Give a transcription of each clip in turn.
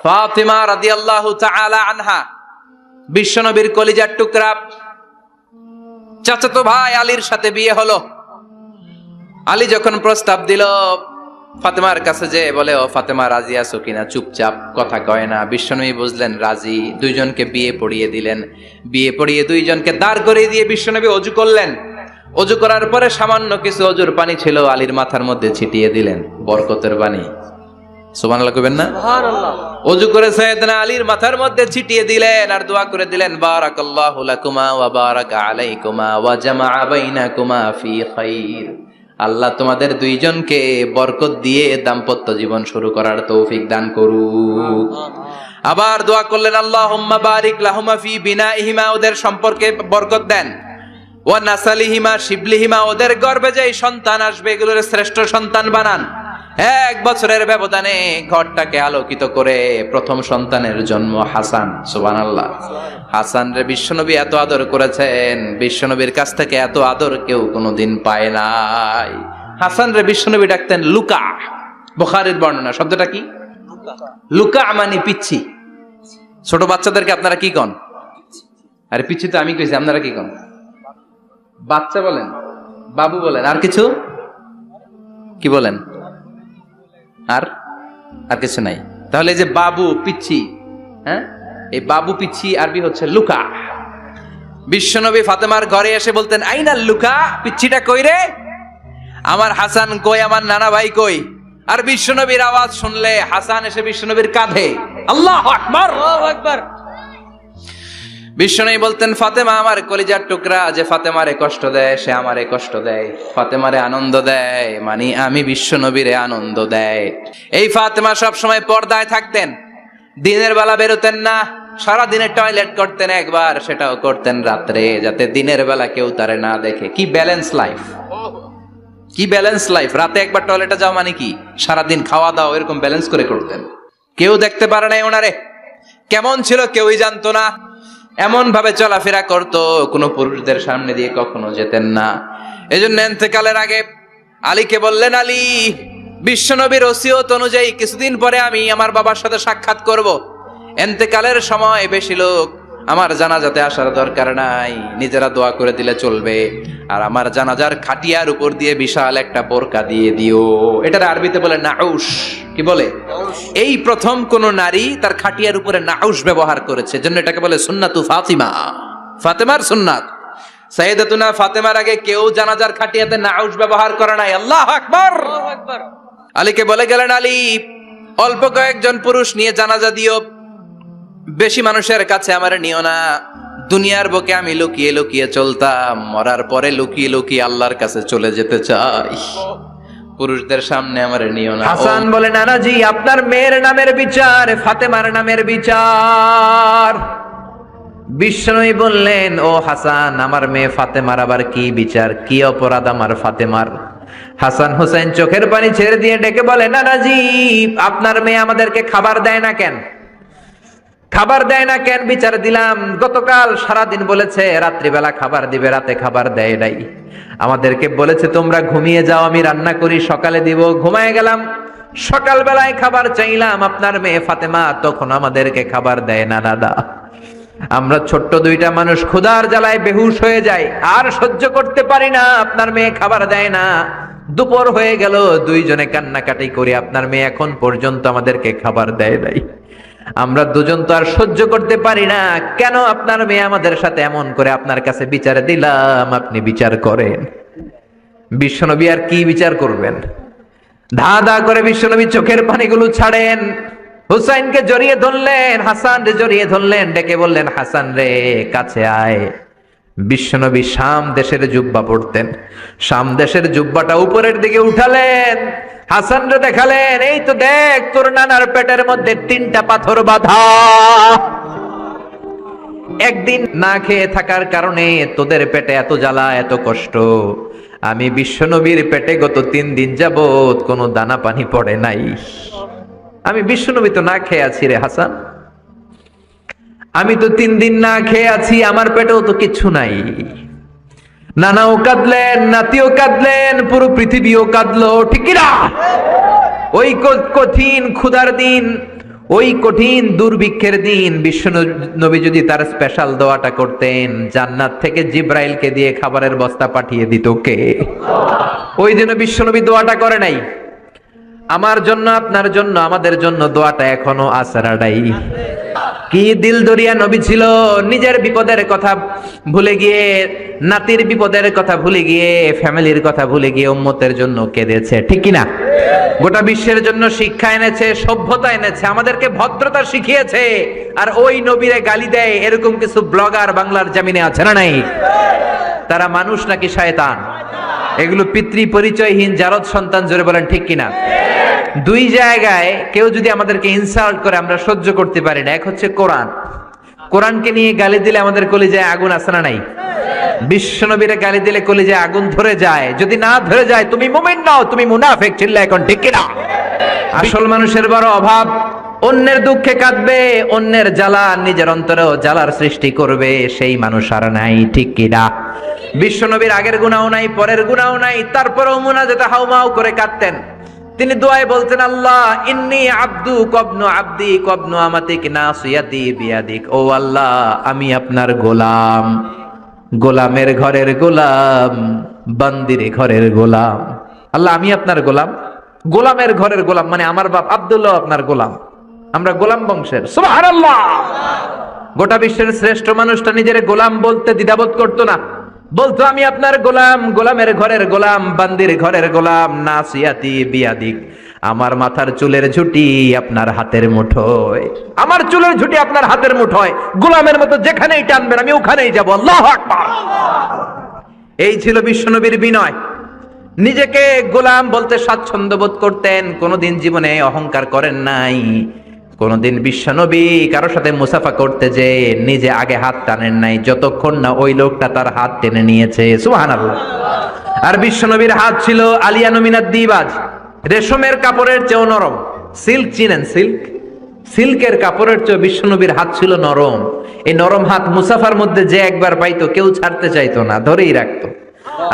ফাতিমা রাদিয়াল্লাহু তাআলা আনহা বিশ্বনবীর কলিজার টুকরা চাচাতো ভাই আলীর সাথে বিয়ে হলো। আলী যখন প্রস্তাব দিল ফাতেমার কাছে যে বলে, ও ফাতেমা রাজি আছো কিনা? চুপচাপ, কথা কয় না। বিশ্বনবী বুঝলেন রাজি, দুইজনকে বিয়ে পড়িয়ে দিলেন। বিয়ে পড়িয়ে দুইজনকে দাঁড় করিয়ে দিয়ে বিশ্বনবী ওযু করলেন। ওযু করার পরে সামান্য কিছু ওযুর পানি ছিল আলীর মাথার মধ্যে ছিটিয়ে দিলেন, বরকতের পানি। সুবহানাল্লাহ কইবেন না? সুবহানাল্লাহ। ওযু করে সাইয়েদনা আলীর মাথার মধ্যে ছিটিয়ে দিলেন আর দোয়া করে দিলেন, বারাকাল্লাহু লাকুমা ওয়া বারাকা আলাইকুমা ওয়া জামাআ বাইনাকুমা ফি খাইর। আল্লাহ তোমাদের দুইজনকে বরকত দিয়ে দাম্পত্য জীবন শুরু করার তৌফিক দান করুক। আবার দোয়া করলেন, আল্লাহুম্মা বারিক লাহুমা ফি বিনাইহিমা, ওদের সম্পর্কে বরকত দেন। ওয়া নাসালিহিমা শিবলিহিমা, ওদের গর্ভে যে সন্তান আসবে এগুলোর শ্রেষ্ঠ সন্তান বানান। 1 বছরের ব্যবধানে ঘরটাকে আলোকিত করে প্রথম সন্তানের জন্ম হাসান। সুবহানাল্লাহ। হাসান রে বিশ্বনবী এত আদর করেছেন, বিশ্বনবীর কাছ থেকে এত আদর কেউ কোনোদিন পায় নাই। হাসান রে বিশ্বনবী ডাকতেন লুকা। বুখারীর বর্ণনা, শব্দটা কি? লুকা মানে পিচ্ছি। ছোট বাচ্চাদেরকে আপনারা কি কন? আরে পিচ্ছি তো আমি কইছি, আপনারা কি কন? বাচ্চা বলেন, বাবু বলেন, আর কিছু কি বলেন? আর আর কিছু নাই। তাহলে এই যে বাবু পিচ্ছি, হ্যাঁ, এই বাবু পিচ্ছি আরবি হচ্ছে লুকা। বিশ্বনবী ফাতেমার ঘরে এসে বলতেন, আইনাল লুকা, পিচ্ছিটা কই রে? আমার হাসান কই, আমার নানা ভাই কই? আর বিশ্বনবীর আওয়াজ শুনলে হাসান এসে বিশ্বনবীর কাঁধে। আল্লাহু আকবার, আল্লাহু আকবার। বিশ্বনবী বলতেন, ফাতেমা আমার কলিজার টুকরা, যে ফাতেমারে কষ্ট দেয় সে আমারে কষ্ট দেয়, ফাতেমারে আনন্দ দেয় মানে আমি বিশ্বনবীরে আনন্দ দেয়। এই ফাতেমা সব সময় পর্দায় থাকতেন, দিনের বেলা বেরোতেন না, সারা দিনে টয়লেট করতেন একবার, সেটাও করতেন রাত্রে, যাতে দিনের বেলা কেউ তারে না দেখে। কি ব্যালেন্স লাইফ, কি ব্যালেন্স লাইফ! রাতে একবার টয়লেটে যাও মানে কি সারাদিন খাওয়া দাওয়া এরকম ব্যালেন্স করে করতেন। কেউ দেখতে পারে নাই ওনারে, কেমন ছিল কেউই জানতো না। এমন ভাবে চলাফেরা করতো, কোনো পুরুষদের সামনে দিয়ে কখনো যেতেন না। এজন্য ইন্তেকালের আগে আলীকে বললেন, আলী, বিশ্বনবীর ওসিয়ত অনুযায়ী কিছুদিন পরে আমি আমার বাবার সাথে সাক্ষাৎ করব। ইন্তেকালের সময় বেশি লোক আমার জানাজাতে আসার দরকার নাই, নিজেরা দোয়া করে দিলে চলবে। আর আমার জানাজার খাটিয়ার উপর দিয়ে বিশাল একটা বোরকা দিয়ে দিও। এটার আরবিতে বলে নাউশ। কি বলে? এই প্রথম কোন নারী তার খাটিয়ার উপরে নাউশ ব্যবহার করেছে, জন্য এটাকে বলে সুন্নাতু ফাতিমা, ফাতেমার সুন্নাত। সাইয়েদাতুনা ফাতেমার আগে কেউ জানাজার খাটিয়াতে নাউশ ব্যবহার করে নাই। আল্লাহু আকবার, আল্লাহু আকবার। আলীকে বলে গেলেন, আলী, অল্প কয়েকজন পুরুষ নিয়ে জানাজা দিও, বেশি মানুষের কাছে আমার নিও না। দুনিয়ার বুকে আমি লুকিয়ে লুকিয়ে চলতাম, মরার পরে লুকিয়ে লুকিয়ে আল্লাহর কাছে চলে যেতে চাই, পুরুষদের সামনে আমার নিও না। হাসান বলে, নানাজি, আপনার মেয়ের নামের বিচার, ফাতেমার নামের বিচার। বিশ্বনবী বললেন, ও হাসান, আমার মেয়ে ফাতেমার আবার কি বিচার, কি অপরাধ আমার ফাতেমার? হাসান হুসাইন চোখের পানি ছেড়ে দিয়ে ডেকে বলে, নানাজি, আপনার মেয়ে আমাদেরকে খাবার দেয় না কেন? খাবার দেয় না কেন? বিচার দিলাম, গতকাল সারাদিন বলেছে রাত্রিবেলা খাবার দিবে, রাতে খাবার দেয় নাই। আমাদেরকে বলেছে তোমরা ঘুমিয়ে যাও, আমি রান্না করি, সকালে দিব। ঘুমায় গেলাম, সকালবেলায় খাবার চাইলাম, আপনার মেয়ে ফাতেমা তখন আমাদেরকে খাবার দেয় না। দাদা, আমরা ছোট্ট দুইটা মানুষ ক্ষুধার জ্বালায় বেহুশ হয়ে যাই, আর সহ্য করতে পারি না, আপনার মেয়ে খাবার দেয় না। দুপুর হয়ে গেল, দুইজনে কান্নাকাটি করি, আপনার মেয়ে এখন পর্যন্ত আমাদেরকে খাবার দেয় নাই। আমরা দুজন তো আর সহ্য করতে পারি না, কেন আপনার মেয়ে আমাদের সাথে এমন করে? আপনার কাছে বিচার দিলাম, আপনি বিচার করেন। বিশ্বনবী আর কি বিচার করবেন? ধা ধা করে বিশ্বনবী চোখের পানিগুলো ছাড়েন, হুসাইনকে জড়িয়ে ধরলেন, হাসান রে জড়িয়ে ধরলেন, ডেকে বললেন, হাসান রে কাছে আয়। বিশ্বনবী শাম দেশের জুব্বা পরতেন, শাম দেশের জুব্বাটা উপরের দিকে উঠালেন, হাসান রে দেখালেন, এই তো দেখ, তোর নানার পেটের মধ্যে 3টা পাথর বাঁধা। একদিন না খেয়ে থাকার কারণে তোদের পেটে এত জ্বালা, এত কষ্ট। আমি বিশ্বনবীর পেটে গত 3 দিন যাবত কোনো দানা পানি পড়ে নাই। আমি বিশ্বনবী তো না খেয়ে আছি রে হাসান, আমি তো 3 দিন না খেয়ে আছি, আমার পেটেও তো কিছু নাই। নানাও কাঁদলেন, নাতিও কাঁদলেন, পুরো পৃথিবীও কাঁদলো, ঠিক কি না? ওই কঠিন ক্ষুধার দিন, ওই কঠিন দুর্ভিক্ষের দিন বিশ্ব নবী যদি তার স্পেশাল দোয়াটা করতেন, জান্নাত থেকে জিব্রাইলকে দিয়ে খাবারের বস্তা পাঠিয়ে দিত কে? ওই দিনও বিশ্ব নবী দোয়াটা করে নাই। আমার জন্য, আপনার জন্য, আমাদের জন্য দোয়াটা এখনো আসরাডাই। কি দিল দরিয়া নবী ছিল, নিজের বিপদের কথা ভুলে গিয়ে, নাতির বিপদের কথা ভুলে গিয়ে, ফ্যামিলির কথা ভুলে গিয়ে উম্মতের জন্য কেঁদেছে, ঠিক কিনা? গোটা বিশ্বের জন্য শিক্ষা এনেছে, সভ্যতা এনেছে, আমাদেরকে ভদ্রতা শিখিয়েছে। আর ওই নবীরে গালি দেয় এরকম কিছু ব্লগার বাংলার জমিনে আছে না নাই? তারা মানুষ নাকি শয়তান? এগুলো পিতৃ পরিচয়হীন জারদ সন্তান, জোরে বলেন ঠিক কিনা? দুই জায়গায় কেউ যদি আমাদেরকে ইনসাল্ট করে আমরা সহ্য করতে পারি না। এক হচ্ছে কোরআন, কোরআনকে নিয়ে গালি দিলে আমাদের কলিজায় আগুন আছে না নাই? বিশ্বনবীরে গালি দিলে কলিজায় আগুন ধরে যায়। যদি না ধরে যায় তুমি মুমিন নাও, তুমি মুনাফিক। চিল্লা এখন ঠিক কিনা? আসল মানুষের বড় অভাব, অন্যের দুঃখে কাঁদবে, অন্যের জ্বালা নিজের অন্তরেও জ্বালার সৃষ্টি করবে, সেই মানুষ আর নাই, ঠিক কিনা? বিশ্বনবীর আগের গুনাহও নাই, পরের গুনাহও নাই, তারপরেও মুনাজাতে হাউমাউ করে কাঁদতেন। তিনি দোয়ায় বলতেন, আল্লাহ ইন্নী আব্দু কবনু আব্দি কবনু আমাতিক নাসিয়াতি বিয়াদিক। ও আল্লাহ, আমি আপনার গোলাম, গোলামের ঘরের গোলাম, বান্দির ঘরের গোলাম। আল্লাহ আমি আপনার গোলাম, গোলামের ঘরের গোলাম, মানে আমার বাপ আব্দুল্লাহ আপনার গোলাম, আমরা গোলাম বংশের। সুবহানাল্লাহ। গোটা বিশ্বের শ্রেষ্ঠ মানুষটা নিজের গোলাম বলতে দ্বিধাবোধ করতো না, বলতো আমি আপনার গোলাম, গোলামের ঘরের গোলাম, বান্দির ঘরের গোলাম, নাসিয়াতি বিয়াদিক। আমার মাথার চুলের ঝুঁটি আপনার হাতের মুঠোয়, আমার চুলের ঝুঁটি আপনার হাতের মুঠোয়, গোলামের মতো যেখানেই টানবেন আমি ওখানেই যাব। আল্লাহু আকবার। এই ছিল বিশ্বনবীর বিনয়। নিজেকে গোলাম বলতে স্বাচ্ছন্দ্য বোধ করতেন, কোনোদিন জীবনে অহংকার করেন নাই। কোনদিন বিশ্বনবী কারো সাথে মুসাফা করতে যে নিজে আগে হাত টানেন নাই, যতক্ষণ না ওই লোকটা তার হাত টেনে নিয়েছে। সুবহানাল্লাহ। আর বিশ্বনবীর হাত ছিল আলিয়ানু মিনাদ দিবাজ, রেশমের কাপড়ের চেয়েও নরম। সিল্ক চিনেন? সিল্ক, সিল্কের কাপড়ের চেয়ে বিশ্বনবীর হাত ছিল নরম। এই নরম হাত মুসাফার মধ্যে যে একবার পাইতো কেউ ছাড়তে চাইতো না, ধরেই রাখতো।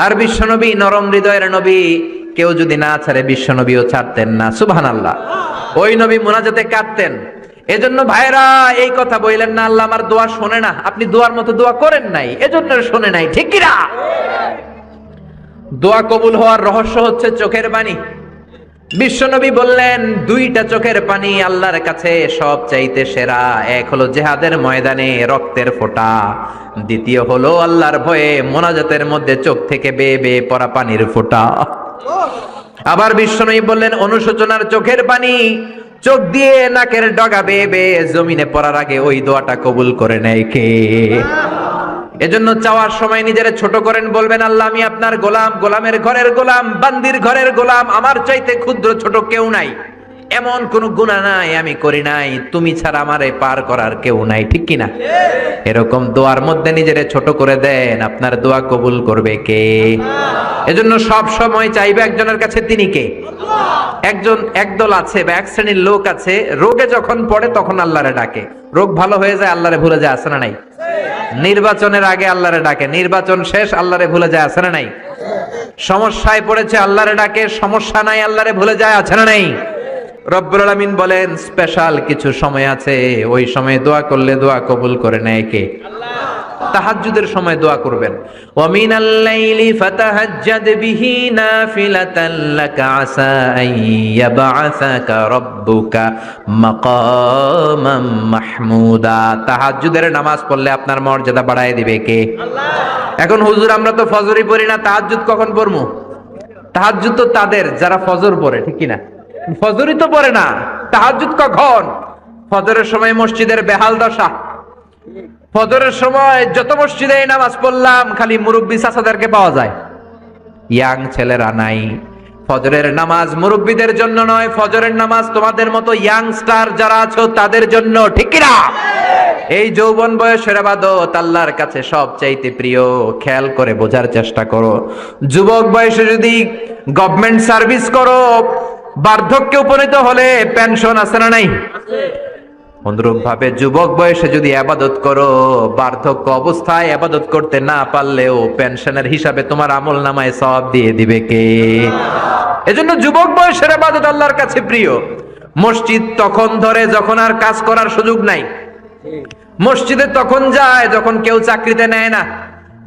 আর বিশ্বনবী নরম হৃদয়ের নবী, কেউ যদি না ছাড়ে বিশ্বনবীও ছাড়তেন না। সুবহানাল্লাহ। ওই নবী মুনাজাতে কাঁদতেন। এজন্য ভাইরা এই কথা বললেন না আল্লাহ আমার দোয়া শোনে না, আপনি দোয়ার মতো দোয়া করেন নাই, এজন্য শোনে নাই, ঠিক কি না? দোয়া কবুল হওয়ার রহস্য হচ্ছে চোখের পানি। বিশ্বনবী বললেন দুইটা চোখের পানি আল্লাহর কাছে সব চাইতে সেরা। এক হলো জিহাদের ময়দানে রক্তের ফোঁটা, দ্বিতীয় হলো আল্লাহর ভয়ে মোনাজাতের মধ্যে চোখ থেকে বেয়ে বেয়ে পড়া পানির ফোঁটা। আবার বিশ্বনবী বললেন অনুশোচনার চোখের পানি, চোখ দিয়ে নাকের ডগা বেয়ে বেয়ে জমিনে পড়ার আগে ওই দোয়াটা কবুল করে নেয় কে? এজন্য চাওয়ার সময় নিজের ছোট করেন, বলবেন আল্লাহ আমি আপনার গোলাম, গোলামের ঘরের গোলাম, বান্দির ঘরের গোলাম, আমার চাইতে ক্ষুদ্র ছোট কেউ নাই, এমন কোন গুনাহ নাই আমি করি নাই, তুমি ছাড়া আমারে পার করার কেউ নাই, ঠিক কিনা? এরকম দোয়ার মধ্যে নিজেরে ছোট করে দেন, আপনার দোয়া কবুল করবে কে? এজন্য সব সময় চাইবে একজনের কাছে, তিনি কে? একদল আছে বা এক শ্রেণীর লোক আছে, রোগে যখন পড়ে তখন আল্লাহরে ডাকে, রোগ ভালো হয়ে যায় আল্লাহরে ভুলে যায়, আছে না নাই? নির্বাচনের আগে আল্লাহরে ডাকে, নির্বাচন শেষ আল্লাহরে ভুলে যায়, আছে না নাই? সমস্যায় পড়েছে আল্লাহরে ডাকে, সমস্যা নাই আল্লাহরে ভুলে যায়, আছে না নাই? রব্বুল আলামিন বলেন স্পেশাল কিছু সময় আছে, ওই সময় দোয়া করলে দোয়া কবুল করে নেয় কে? তাহাজ্জুদের সময় দোয়া করবেন। ওয়া মিনাল লাইলি ফাতাহাজ্জাদ বিহি নাফিলাতান লাকা আসা আন ইয়াবআসাকা রাব্বুকা মাকামাম মাহমুদা। তাহাজ্জুদের নামাজ পড়লে আপনার মর্যাদা বাড়ায় দিবে কে? আল্লাহ। এখন হুজুর আমরা তো ফজরই পড়ি না, তাহাজ্জুদ কখন পড়মু? তাহাজ্জুদ তো তাদের যারা ফজর পড়ে, ঠিক কি না? ফজরই তো পড়ে না, তাহাজ্জুদ কখন? ফজরের সময় মসজিদের বেহাল দশা। ফজরের সময় যত মসজিদে নামাজ পড়লাম খালি মুরব্বি চাচাদেরকে পাওয়া যায়, ইয়াং ছেলেরা নাই। ফজরের নামাজ মুরব্বিদের জন্য নয়, ফজরের নামাজ তোমাদের মতো ইয়াংস্টার যারা আছো তাদের জন্য, ঠিক কি না? এই যৌবন বয়সের ইবাদত আল্লাহর কাছে সবচাইতে প্রিয়। খেয়াল করে বোঝার চেষ্টা করো, যুবক বয়সে যদি গভর্নমেন্ট সার্ভিস করো, বার্ধক্যে উপনীত হলে পেনশন আছে না নাই? অনুরূপ ভাবে যুবক বয়সে যদি ইবাদত করো, বার্ধক্য অবস্থায় ইবাদত করতে না পারলেও পেনশনের হিসাবে তোমার আমলনামায় সওয়াব দিয়ে দিবে কে? এজন্য যুবক বয়সের ইবাদত আল্লাহর কাছে প্রিয়। মসজিদ তখন ধরে যখন আর কাজ করার সুযোগ নাই। মসজিদে তখন যায় যখন কেউ চাকরিতে নেয় না।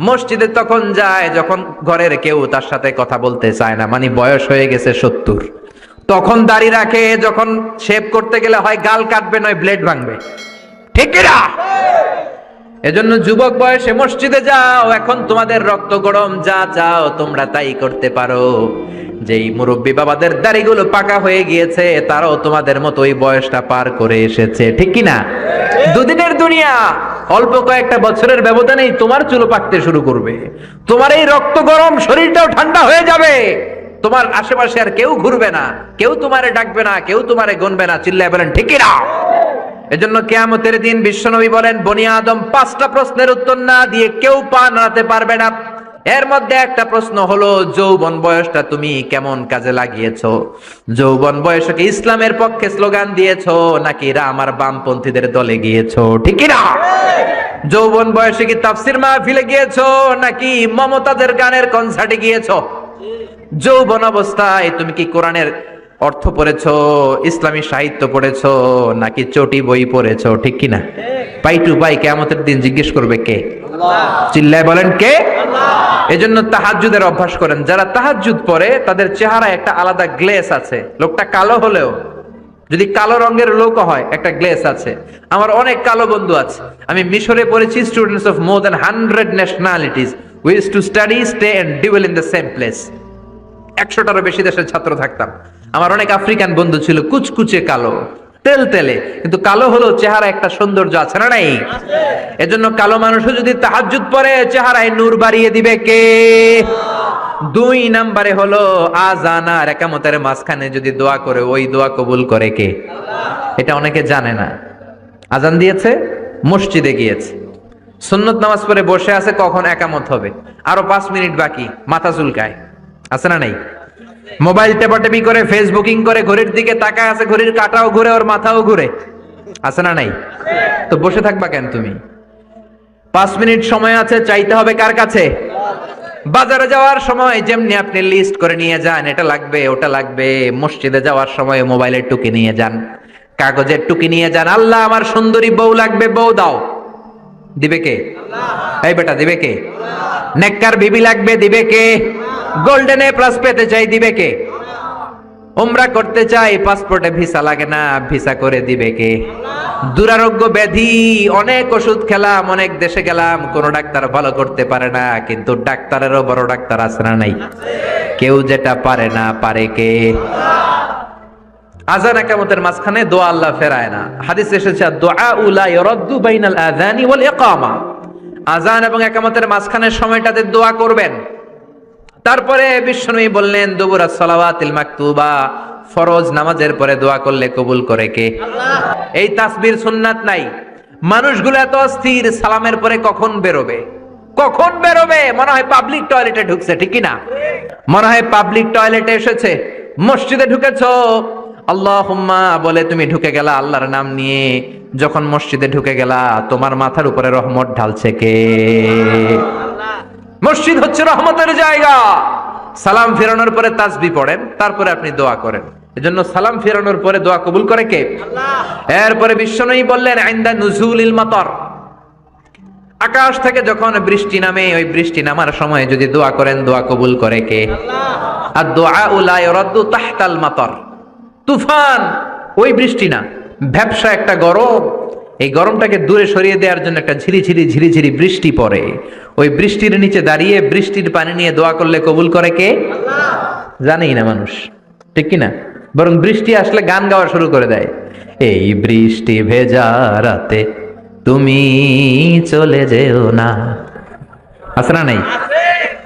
মসজিদে তখন যায় যখন ঘরের কেউ তার সাথে কথা বলতে চায় না, মানে বয়স হয়ে গেছে 70। তখন দাড়ি রাখে যখন শেভ করতে গেলে হয় গাল কাটবে নয় ব্লেড ভাঙবে, ঠিক না? এজন্য যুবক বয়সে মসজিদে যাও, এখন তোমাদের রক্ত গরম, যা চাও তোমরা তাই করতে পারো। যেই মুরব্বী বাবাদের দাড়িগুলো পাকা হয়ে গিয়েছে তারাও তোমাদের মতো ওই বয়সটা পার করে এসেছে, ঠিক কি না? দুদিনের দুনিয়া, অল্প কয়েকটা বছরের ব্যবধানেই তোমার চুল পাকতে শুরু করবে, তোমার এই রক্ত গরম শরীরটাও ঠান্ডা হয়ে যাবে, তোমার আশেপাশে আর কেউ ঘুরবে না, কেউ তোমারে ডাকবে না, কেউ তোমারে গুনবে না। চিল্লায় বলেন ঠিক কি না? এজন্য কিয়ামতের দিন বিশ্বনবী বলেন, বনি আদম 5টা প্রশ্নের উত্তর না দিয়ে কেউ পা নাড়াতে পারবে না। এর মধ্যে একটা প্রশ্ন হলো, যৌবন বয়সটা তুমি কেমন কাজে লাগিয়েছো? যৌবন বয়সে কি ইসলামের পক্ষে স্লোগান দিয়েছো নাকি রাম আর বামপন্থীদের দলে গিয়েছো, ঠিক কি না? যৌবন বয়সে কি তাফসির মাহফিলে গিয়েছো নাকি মমতাজের গানের কনসার্টে গিয়েছো? যৌবন অবস্থায় তুমি কি কোরআনের অর্থ পড়েছো, ইসলামী সাহিত্য পড়েছো নাকি চটি বই পড়েছো, ঠিক কি না? পাই টু পাই কিয়ামতের দিন জিজ্ঞেস করবে কে? আল্লাহ। চিল্লায় বলেন কে? আল্লাহ। এজন্য তাহাজ্জুদের অভ্যাস করেন। যারা তাহাজ্জুদ পড়ে তাদের চেহারায় একটা আলাদা গ্লেস আছে। লোকটা কালো হলেও, যদি কালো রঙের লোক হয়, একটা গ্লেস আছে। আমার অনেক কালো বন্ধু আছে। আমি মিশরে পড়েছি, students of more than 100 nationalities, we used to study, stay and dwell in the same place. 100টারও বেশি দেশের ছাত্র থাকতাম। আমার অনেক আফ্রিকান বন্ধু ছিল, কুচকুচে কালো, তেল তেলে, কিন্তু কালো হলেও চেহারা একটা সৌন্দর্য আছে না নাই? এজন্য কালো মানুষও যদি তাহাজ্জুদ পড়ে চেহারায় নূর বাড়িয়ে দিবে কে? 2 নম্বরে হলো আযান আর ইকামতের মাঝখানে যদি দোয়া করে, ওই দোয়া কবুল করে কে? এটা অনেকে জানে না। আযান দিয়েছে, মসজিদে গিয়েছে, সুন্নত নামাজ পড়ে বসে আছে, কখন ইকামত হবে, আরো 5 মিনিট বাকি, মাথা চুলকায়, আছে না নাই? মোবাইল টেপাটেপি করে, ফেসবুকিং করে, ঘড়ির দিকে তাকায় আছে, ঘড়ির কাঁটাও ঘুরে, ওর মাথাও ঘুরে, আছে না নাই? তো বসে থাকবা কেন তুমি? 5 মিনিট সময় আছে, চাইতে হবে কার কাছে? বাজারে যাওয়ার সময় যেমনি আপনি লিস্ট করে নিয়ে যান, এটা লাগবে ওটা লাগবে, মসজিদে যাওয়ার সময় মোবাইলের টুকি নিয়ে যান, কাগজের টুকি নিয়ে যান। আল্লাহ আমার সুন্দরী বউ লাগবে, বউ দাও, দিবে কে? এই বেটা, দিবে কে? নেককার বিবি লাগবে, দিবে কে? গোল্ডেন এ প্লাস পেতে চাই, দিবে কে? উমরা করতে চাই, পাসপোর্টে ভিসা লাগে না, ভিসা করে দিবে কে? দুরারোগ্য ব্যাধি, অনেক ওষুধ খেলাম, অনেক দেশে গেলাম, কোন ডাক্তার ভালো করতে পারে না, কিন্তু ডাক্তারেরও বড় ডাক্তার আছে না নাই? কেউ যেটা পারে না, পারে কে? আযান ইকামতের মাঝখানে দোয়া আল্লাহ ফেরায় না। হাদিসে এসেছে, দুআ লা ইরাদ্দু বাইনাল আযানি ওয়াল ইকামা। আযান এবং ইকামতের মাঝখানের সময়টাতে দোয়া করবেন। তারপরে বিশ্বনবী বললেন, দুবুরাস সালাওয়াতিল মাকতুবা, ফরজ নামাজের পরে দোয়া করলে কবুল করে কে? আল্লাহ। এই তাসবির সুন্নাত নাই। মানুষগুলো এত অস্থির, সালামের পরে কখন বেরোবে, কখন বেরোবে, মনে হয় পাবলিক টয়লেটে ঢুকছে, ঠিক কি না? মনে হয় পাবলিক টয়লেটে এসেছে। মসজিদে ঢুকেছো, আল্লাহুম্মা বলে তুমি ঢুকে গেলা আল্লাহর নাম নিয়ে। যখন মসজিদে ঢুকে গেলা, তোমার মাথার উপরে রহমত ঢালছে কে? মসজিদ হচ্ছে রহমতের জায়গা। সালাম ফেরানোর পরে তাসবিহ পড়েন, তারপরে আপনি দোয়া করেন। এজন্য সালাম ফেরানোর পরে দোয়া কবুল করে কে? আল্লাহ। এরপরে বিশ্বনবী বললেন, ইনদা নুজুলিল মাতার, আকাশ থেকে যখন বৃষ্টি নামে, ওই বৃষ্টি নামার সময় যদি দোয়া করেন, দোয়া কবুল করে কে? আল্লাহ। আর দোয়া লা ইরাদ্দু তাহতাল মাতার, তুফান, ওই বৃষ্টি না, ভ্যাপসা একটা গরম, এই গরমটাকে দূরে সরিয়ে দেওয়ার জন্য একটা ঝিরিঝিরি ঝিরিঝিরি বৃষ্টি পড়ে। ওই বৃষ্টির নিচে দাঁড়িয়ে বৃষ্টির পানি নিয়ে দোয়া করলে কবুল করে কে? আল্লাহ। জানেই না মানুষ, ঠিক কি না? বরং বৃষ্টি আসলে গান গাওয়া শুরু করে দেয়। এই বৃষ্টি ভেজা রাতে তুমি চলে যেও না, আছে না নাই?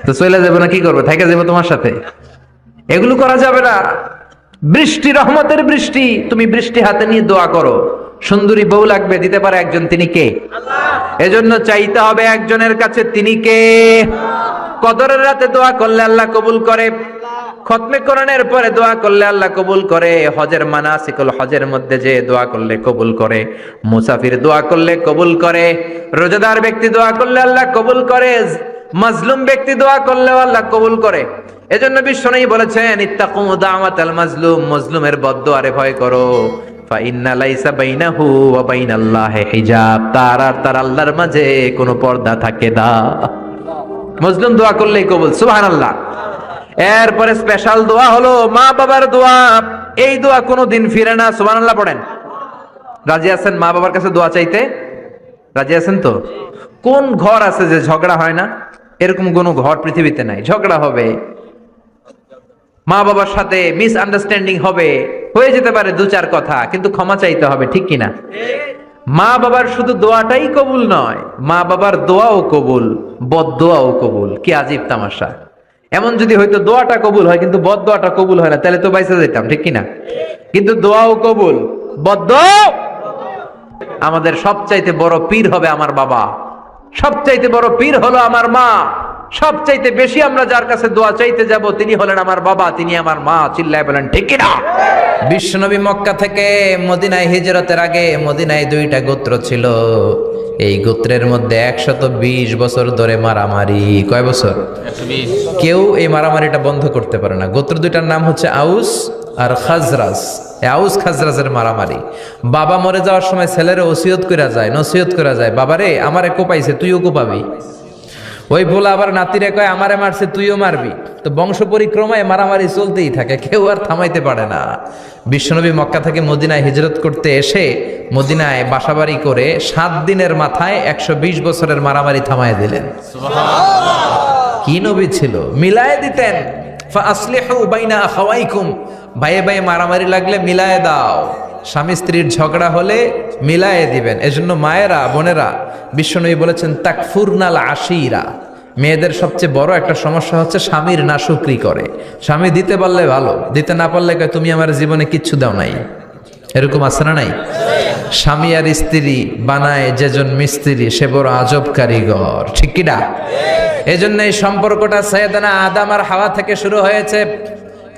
তো চলে যাবো না, কি করবো, থেকে যাবো তোমার সাথে? এগুলো করা যাবে না। বৃষ্টি রহমতের বৃষ্টি, তুমি বৃষ্টি হাতে নিয়ে দোয়া করো। সুন্দরী বউ লাগবে, দিতে পারে একজন, তিনি কে? আল্লাহ। এজন্য চাইতে হবে একজনের কাছে, তিনি কে? কদরের রাতে দোয়া করলে আল্লাহ কবুল করে, খতমে কোরআনের পরে দোয়া করলে আল্লাহ কবুল করে, হজের মানাসিকুল হজের মধ্যে যে দোয়া করলে কবুল করে, মুসাফির দোয়া করলে কবুল করে, রোজাদার ব্যক্তি দোয়া করলে আল্লাহ কবুল করে, মাজলুম ব্যক্তি দোয়া করলেও আল্লাহ কবুল করে। এজন্য বিশ্বনবী বলেছেন, ইত্তাকু দাওয়াতাল মাজলুম, মাজলুমের বদদুয়ারে ভয় করো। ফা ইন্না লাইসা বাইনাহু ওয়া বাইনাল্লাহি হিজাব, তার আর তার আল্লাহর মাঝে কোনো পর্দা থাকে না। মাজলুম দোয়া করলেই কবুল, সুবহানাল্লাহ। এরপরে স্পেশাল দোয়া হলো মা বাবার দোয়া। এই দোয়া কোনোদিন ফিরে না, সুবহানাল্লাহ পড়েন। রাজি আছেন মা বাবার কাছে দোয়া চাইতে? রাজি আছেন তো? কোন ঘর আছে যে ঝগড়া হয় না? এরকম কোন ঘর পৃথিবীতে নাই। ঝগড়া হবে, মা বাবার সাথে মিসআন্ডারস্ট্যান্ডিং হবে, হয়ে যেতে পারে দু চার কথা, কিন্তু ক্ষমা চাইতে হবে, ঠিক কিনা? মা বাবার শুধু দোয়াটাই কবুল নয়, মা বাবার দোয়াও কবুল, বদদোয়াও কবুল। কি আজীব তামাশা! এমন যদি হয়তো দোয়াটা কবুল হয় কিন্তু বদদোয়াটা কবুল হয় না, তাহলে তো বাইসা যেতাম, ঠিক কিনা? কিন্তু দোয়াও কবুল, বদদোয়া। আমাদের সবচাইতে বড় পীর হবে আমার বাবা, সবচাইতে বড় পীর হলো আমার মা। সবচাইতে বেশি আমরা যার কাছে দোয়া চাইতে যাব তিনি হলেন আমার বাবা, তিনি আমার মা। চিল্লায় বলেন ঠিক কিনা? বিশ্বনবী মক্কা থেকে মদিনায় হিজরতের আগে মদিনায় দুইটা গোত্র ছিল। এই গোত্রের মধ্যে 120 বছর ধরে মারামারি। কয় বছর? 120। কেউ এই মারামারিটা বন্ধ করতে পারে না। গোত্র দুইটার নাম হচ্ছে আউস আর খাজরাজ। আউস খাজরাজের মারামারি। বাবা মরে যাওয়ার সময় ছেলের ওসিয়ত করা যায়, নসিহত করা যায়, বাবারে আমারে কোপাইছে তুইও কোপাবি। ওই বলে আবার নাতিরে কয় আমারে মারছে তুইও মারবি। তো বংশ পরিক্রমায় মারামারি চলতেই থাকে, কেউ আর থামাইতে পারে না। বিশ্বনবী মক্কা থেকে মদিনায় হিজরত করতে এসে মদিনায় বাসাবাড়ি করে 7 দিনের মাথায় 120 বছরের মারামারি থামায় দিলেন। কি নবী ছিল! মিলায়ে দিতেন। ফাসলিহু বাইনা আখাওয়াইকুম, ভাইয়ে ভাইয়ে মারামারি লাগলে মিলায়ে দাও। স্বামী স্ত্রীর ঝগড়া হলে মিলায়ে দিবেন। এজন্য মায়েরা, বোনেরা, বিশ্বনবী বলেছেন তাকফুরনাল আশিরা, মেয়েদের সবচেয়ে বড় একটা সমস্যা হচ্ছে স্বামীর নাশুকরি করে। স্বামী দিতে পারলে ভালো, দিতে না পারলে কয় তুমি আমার জীবনে কিচ্ছু দাও নাই। এরকম আছে না নাই? স্বামী আর স্ত্রী বানায় যেজন মিস্ত্রি সে বড় আজব কারিগর, ঠিক কি না? এজন্য এই সম্পর্কটা সাইয়েদানা আদম আর হাওয়া থেকে শুরু হয়েছে।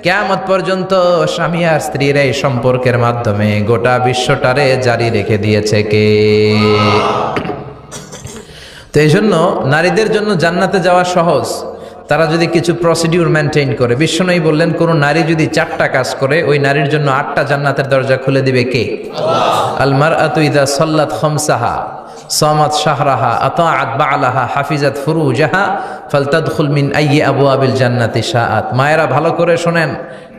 কিয়ামত পর্যন্ত স্বামী আর স্ত্রীর এই সম্পর্কের মাধ্যমে গোটা বিশ্বটারে জারি রেখে দিয়েছে কে? তো এই জন্য নারীদের জন্য জান্নাতে যাওয়া সহজ, তারা যদি কিছু প্রসিডিউর মেনটেন করে। বিশ্বনবী বললেন কোন নারী যদি 4টা কাজ করে ওই নারীর জন্য 8টা জান্নাতের দরজা খুলে দিবে কে? আল্লাহ। আল মারআতু ইযা সাল্লাত খামসাহা সামাত শাহরাহা আতাআত বা'লাহা হাফিজাত ফুরুজাহা ফালতাদখুল মিন আইয়ি আবওয়াবিল জান্নাতি শাআত। মায়েরা ভালো করে শুনেন,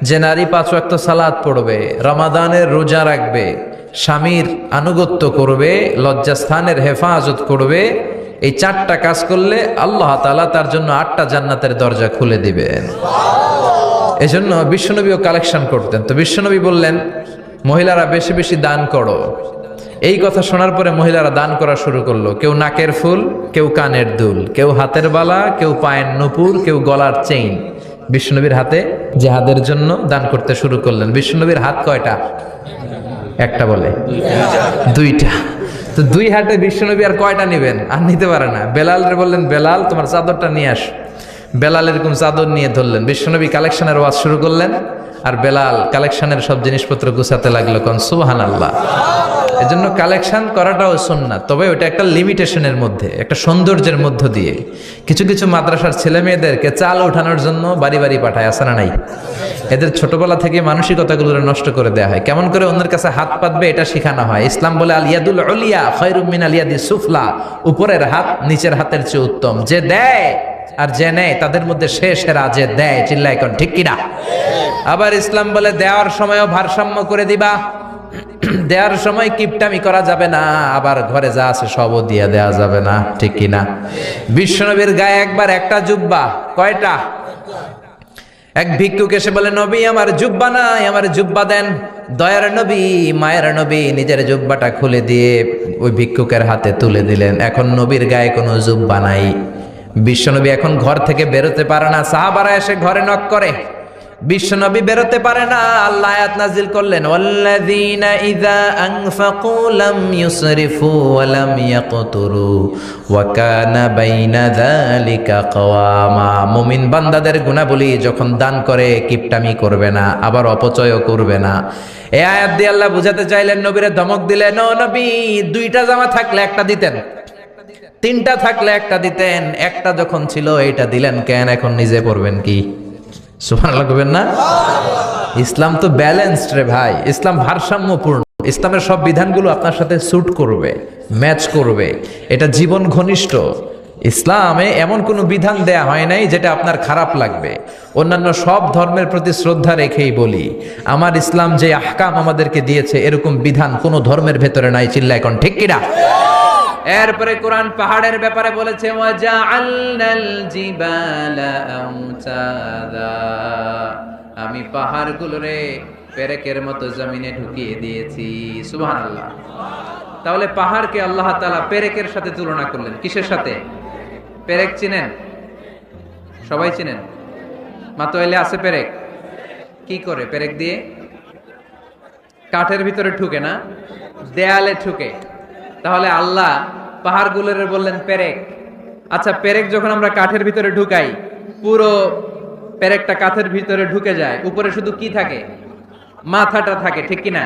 যে নারী 5 ওয়াক্ত সালাত পড়বে, রমাদানের রোজা রাখবে, স্বামীর আনুগত্য করবে, লজ্জাস্থানের হেফাজত করবে, এই 4টা কাজ করলে আল্লাহ তাআলা তার জন্য 8টা জান্নাতের দরজা খুলে দিবেন। এজন্য বিশ্বনবীও কালেকশন করতেন। তো বিশ্বনবী বললেন মহিলারা বেশি বেশি দান করো। এই কথা শোনার পরে মহিলারা দান করা শুরু করলো। কেউ নাকের ফুল, কেউ কানের দুল, কেউ হাতের বালা, কেউ পায়ের নূপুর, কেউ গলার চেইন বিশ্বনবীর হাতে জিহাদের জন্য দান করতে শুরু করলেন। বিশ্বনবীর হাত কয়টা? একটা বলে দুইটা। তো 2 হাতে বিশ্বনবী আর কয়টা নেবেন? আর নিতে পারে না। বেলালরে বললেন বেলাল তোমার চাদরটা নিয়ে আস। বেলাল এরকম চাদর নিয়ে ধরলেন। বিশ্বনবী কালেকশনের ওয়াজ শুরু করলেন আর বেলাল কালেকশনের সব জিনিসপত্র গুছাতে লাগলো। কোন সুবহানাল্লাহ। এজন্য কালেকশন করাটাও সুন্নাত, তবে ওটা একটা লিমিটেশনের মধ্যে, একটা সৌন্দর্যের মধ্য দিয়ে। কিছু কিছু মাদ্রাসার ছেলে মেয়েদেরকে চাল ওঠানোর জন্য বাড়ি বাড়ি পাঠায়, আসে না নাই? এদের ছোটবেলা থেকে মানসিকতাগুলো নষ্ট করে দেওয়া হয়। কেমন করে অন্যের কাছে হাত পাতবে এটা শেখানো হয়। ইসলাম বলে আল ইয়াদুল উলিয়া খায়রুম মিন আল ইয়াদিস সুফলা, উপরের হাত নিচের হাতের চেয়ে উত্তম। যে দেয় আর যে নেয় তাদের মধ্যে সেরা যে দেয়। চিল্লায় কোন ঠিক কিনা? আবার ইসলাম বলে দেওয়ার সময়ও ভারসাম্য করে দিবা। দেওয়ার সময় কিপটামি করা যাবে না, আবার ঘরে যা আছে সবও দিয়ে দেওয়া যাবে না, ঠিক কিনা? বিশ্বনবীর গায়ে একবার একটা জুব্বা, কয়টা? এক ভিক্ষুক এসে বলে নবী আমার জুব্বা নাই, আমার জুব্বা দেন। দয়ার নবী, মায়ের নবী নিজের জুব্বাটা খুলে দিয়ে ওই ভিক্ষুকের হাতে তুলে দিলেন। এখন নবীর গায়ে কোনো জুব্বা নাই। বিশ্বনবী এখন ঘর থেকে বেরোতে পারে না। সাহাবারা এসে ঘরে নক করে, বিশ্বনবী বেরোতে পারে না। আল্লাহ আয়াত নাজিল করলেন ওয়াল্লাযীনা ইযা আনফাকু লাম ইউসরিফু ওয়া লাম ইয়াকতুরু ওয়া কানা বাইনা যালিকা কওয়ামা। মুমিন বান্দাদের গুণাবলী যখন দান করে কিপটামি করবে না, আবার অপচয়ও করবে না। এই আয়াত দিয়ে আল্লাহ বুঝাতে চাইলেন, নবীরে ধমক দিলেন, ও নবী 2টা জামা থাকলে একটা দিতেন, তিনটা থাকলে একটা দিতেন, একটা যখন ছিল এইটা দিলেন কেন? এখন নিজে পড়বেন কি? সুবহানাল্লাহ কইবেন না? ইসলাম তো ব্যালেন্সড রে ভাই, ইসলাম ভারসাম্যপূর্ণ। ইসলামের সব বিধানগুলো আপনার সাথে স্যুট করবে, ম্যাচ করবে, এটা জীবন ঘনিষ্ঠ। ইসলামে এমন কোনো বিধান দেয়া হয় নাই যেটা আপনার খারাপ লাগবে। অন্যান্য সব ধর্মের প্রতি শ্রদ্ধা রেখেই বলি, আমার ইসলাম যে আহকাম আমাদেরকে দিয়েছে এরকম বিধান কোনো ধর্মের ভেতরে নাই। চিল্লা এখন ঠিক কিনা? এরপরে কোরআন পাহাড়ের ব্যাপারে বলেছে, ওয়াজআলনাল জিবালা আওতাদা, আমি পাহাড়গুলোরে পেরেকের মতো জমিনে ঢুকিয়ে দিয়েছি। সুবহানাল্লাহ। তাহলে পাহাড়কে আল্লাহ তাআলা পেরেকের সাথে তুলনা করলেন। কিসের সাথে? পেরেক চিনেন? সবাই চিনেন? মাতোয়াইলে আছে পেরেক। কি করে পেরেক দিয়ে? কাঠের ভিতরে ঠুকে না, দেয়ালে ঠুকে। তাহলে আল্লাহ পাহাড়গুলোরে বললেন পেরেক। আচ্ছা, পেরেক যখন আমরা কাঠের ভিতরে ঢুকাই, পুরো পেরেকটা কাঠের ভিতরে ঢুকে যায়, উপরে শুধু কি থাকে? মাথাটা থাকে, ঠিক কিনা?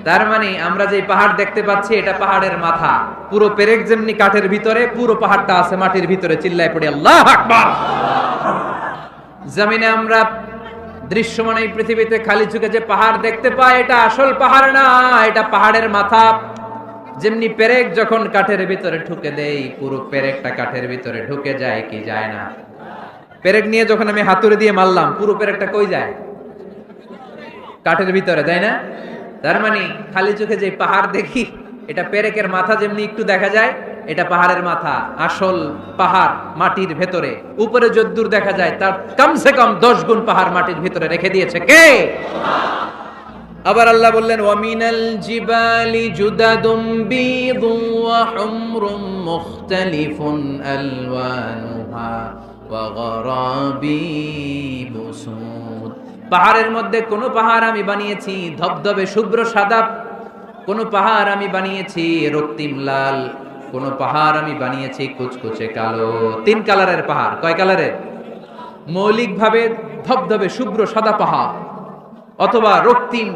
তার মানে আমরা যে পাহাড় দেখতে পাচ্ছি এটা পাহাড়ের মাথা। পুরো পেরেক যেমনি কাঠের ভিতরে, পুরো পাহাড়টা আছে মাটির ভিতরে। চিল্লায় পড়ি আল্লাহু আকবার। জমিনে আমরা দৃশ্যমান এই পৃথিবীতে খালি চোখে যে পাহাড় দেখতে পাই, এটা আসল পাহাড় না, এটা পাহাড়ের মাথা। যেমনি পেরেক যখন কাঠের ভিতরে ঢুকে দেই, পুরো পেরেকটা কাঠের ভিতরে ঢুকে যায় কি যায় না? পেরেক নিয়ে যখন আমি হাতুড়ি দিয়ে মারলাম, পুরো পেরেকটা কই যায়? কাঠের ভিতরে, তাই না? তার মানে খালি চোখে যে পাহাড় দেখি, এটা পেরেকের মাথা যেমনি একটু দেখা যায়, এটা পাহাড়ের মাথা। আসল পাহাড় মাটির ভেতরে, উপরে যদ্দূর দেখা যায় তার কমসে কম 10 গুণ পাহাড় মাটির ভিতরে রেখে দিয়েছে কে? আবার আল্লাহ বললেন, ওয়ামিনাল জিবালি জুদাদুম বীদুন ওয়া হুমরুম মুখতালিফুন আলওয়ানুহা ওয়া গরাবিবু সুদ। পাহাড়ের মধ্যে কোন পাহাড় আমি বানিয়েছি ধবধবে শুভ্র সাদা, কোন পাহাড় আমি বানিয়েছি রক্তিম লাল, কোন পাহাড় আমি বানিয়েছি কুচকুচে কালো। 3 কালারের পাহাড়। কয় কালারের? মৌলিকভাবে ধবধবে শুভ্র সাদা পাহাড়, অথবা রক্তিম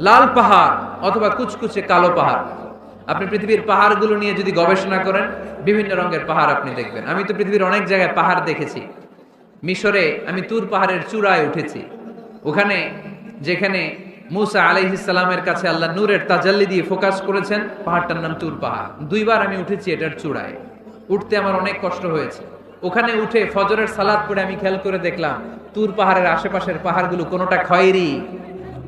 লাল পাহাড়, অথবা কুচকুচে কালো পাহাড়। আপনি পৃথিবীর পাহাড়গুলো নিয়ে যদি গবেষণা করেন, বিভিন্ন রঙের পাহাড় আপনি দেখবেন। আমি তো পৃথিবীর অনেক জায়গায় পাহাড় দেখেছি। মিশরে আমি তুর পাহাড়ের চূড়ায় উঠেছি। ওখানে যেখানে মুসা আলাইহিস সালামের কাছে আল্লাহ নূরের তাজাল্লি দিয়ে ফোকাস করেছেন, পাহাড়টার নাম তুর পাহাড়। 2 বার আমি উঠেছি এটার চূড়ায়। উঠতে আমার অনেক কষ্ট হয়েছে। ওখানে উঠে ফজরের সালাত পড়ে আমি খেয়াল করে দেখলাম তুর পাহাড়ের আশেপাশের পাহাড়গুলো কোনোটা খয়েরি,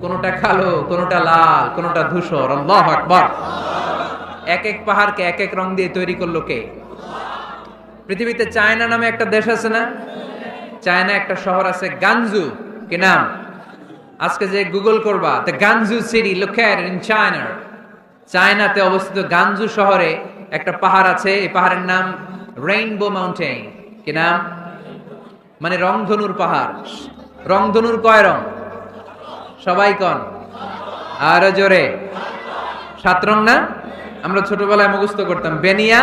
কোনোটা কালো, কোনোটা লাল, কোনোটা ধূসর। আল্লাহু আকবার। এক এক পাহাড়কে এক এক রং দিয়ে তৈরি করলো কে? পৃথিবীতে চায়না নামে একটা দেশ আছে না? চায়না একটা শহর আছে গানজু। কি নাম? আজকে যে গুগল করবা, the গানজু city located in China. চায়নাতে অবস্থিত গানজু শহরে একটা পাহাড় আছে। এই পাহাড়ের নাম রেইনবো মাউন্টেন। কি নাম? মানে রংধনুর পাহাড়। রংধনুর কয় রং? সবাই কন, আরো জোরে। 7 রং না? আমরা ছোটবেলায় মুখস্থ করতাম, বেনিয়া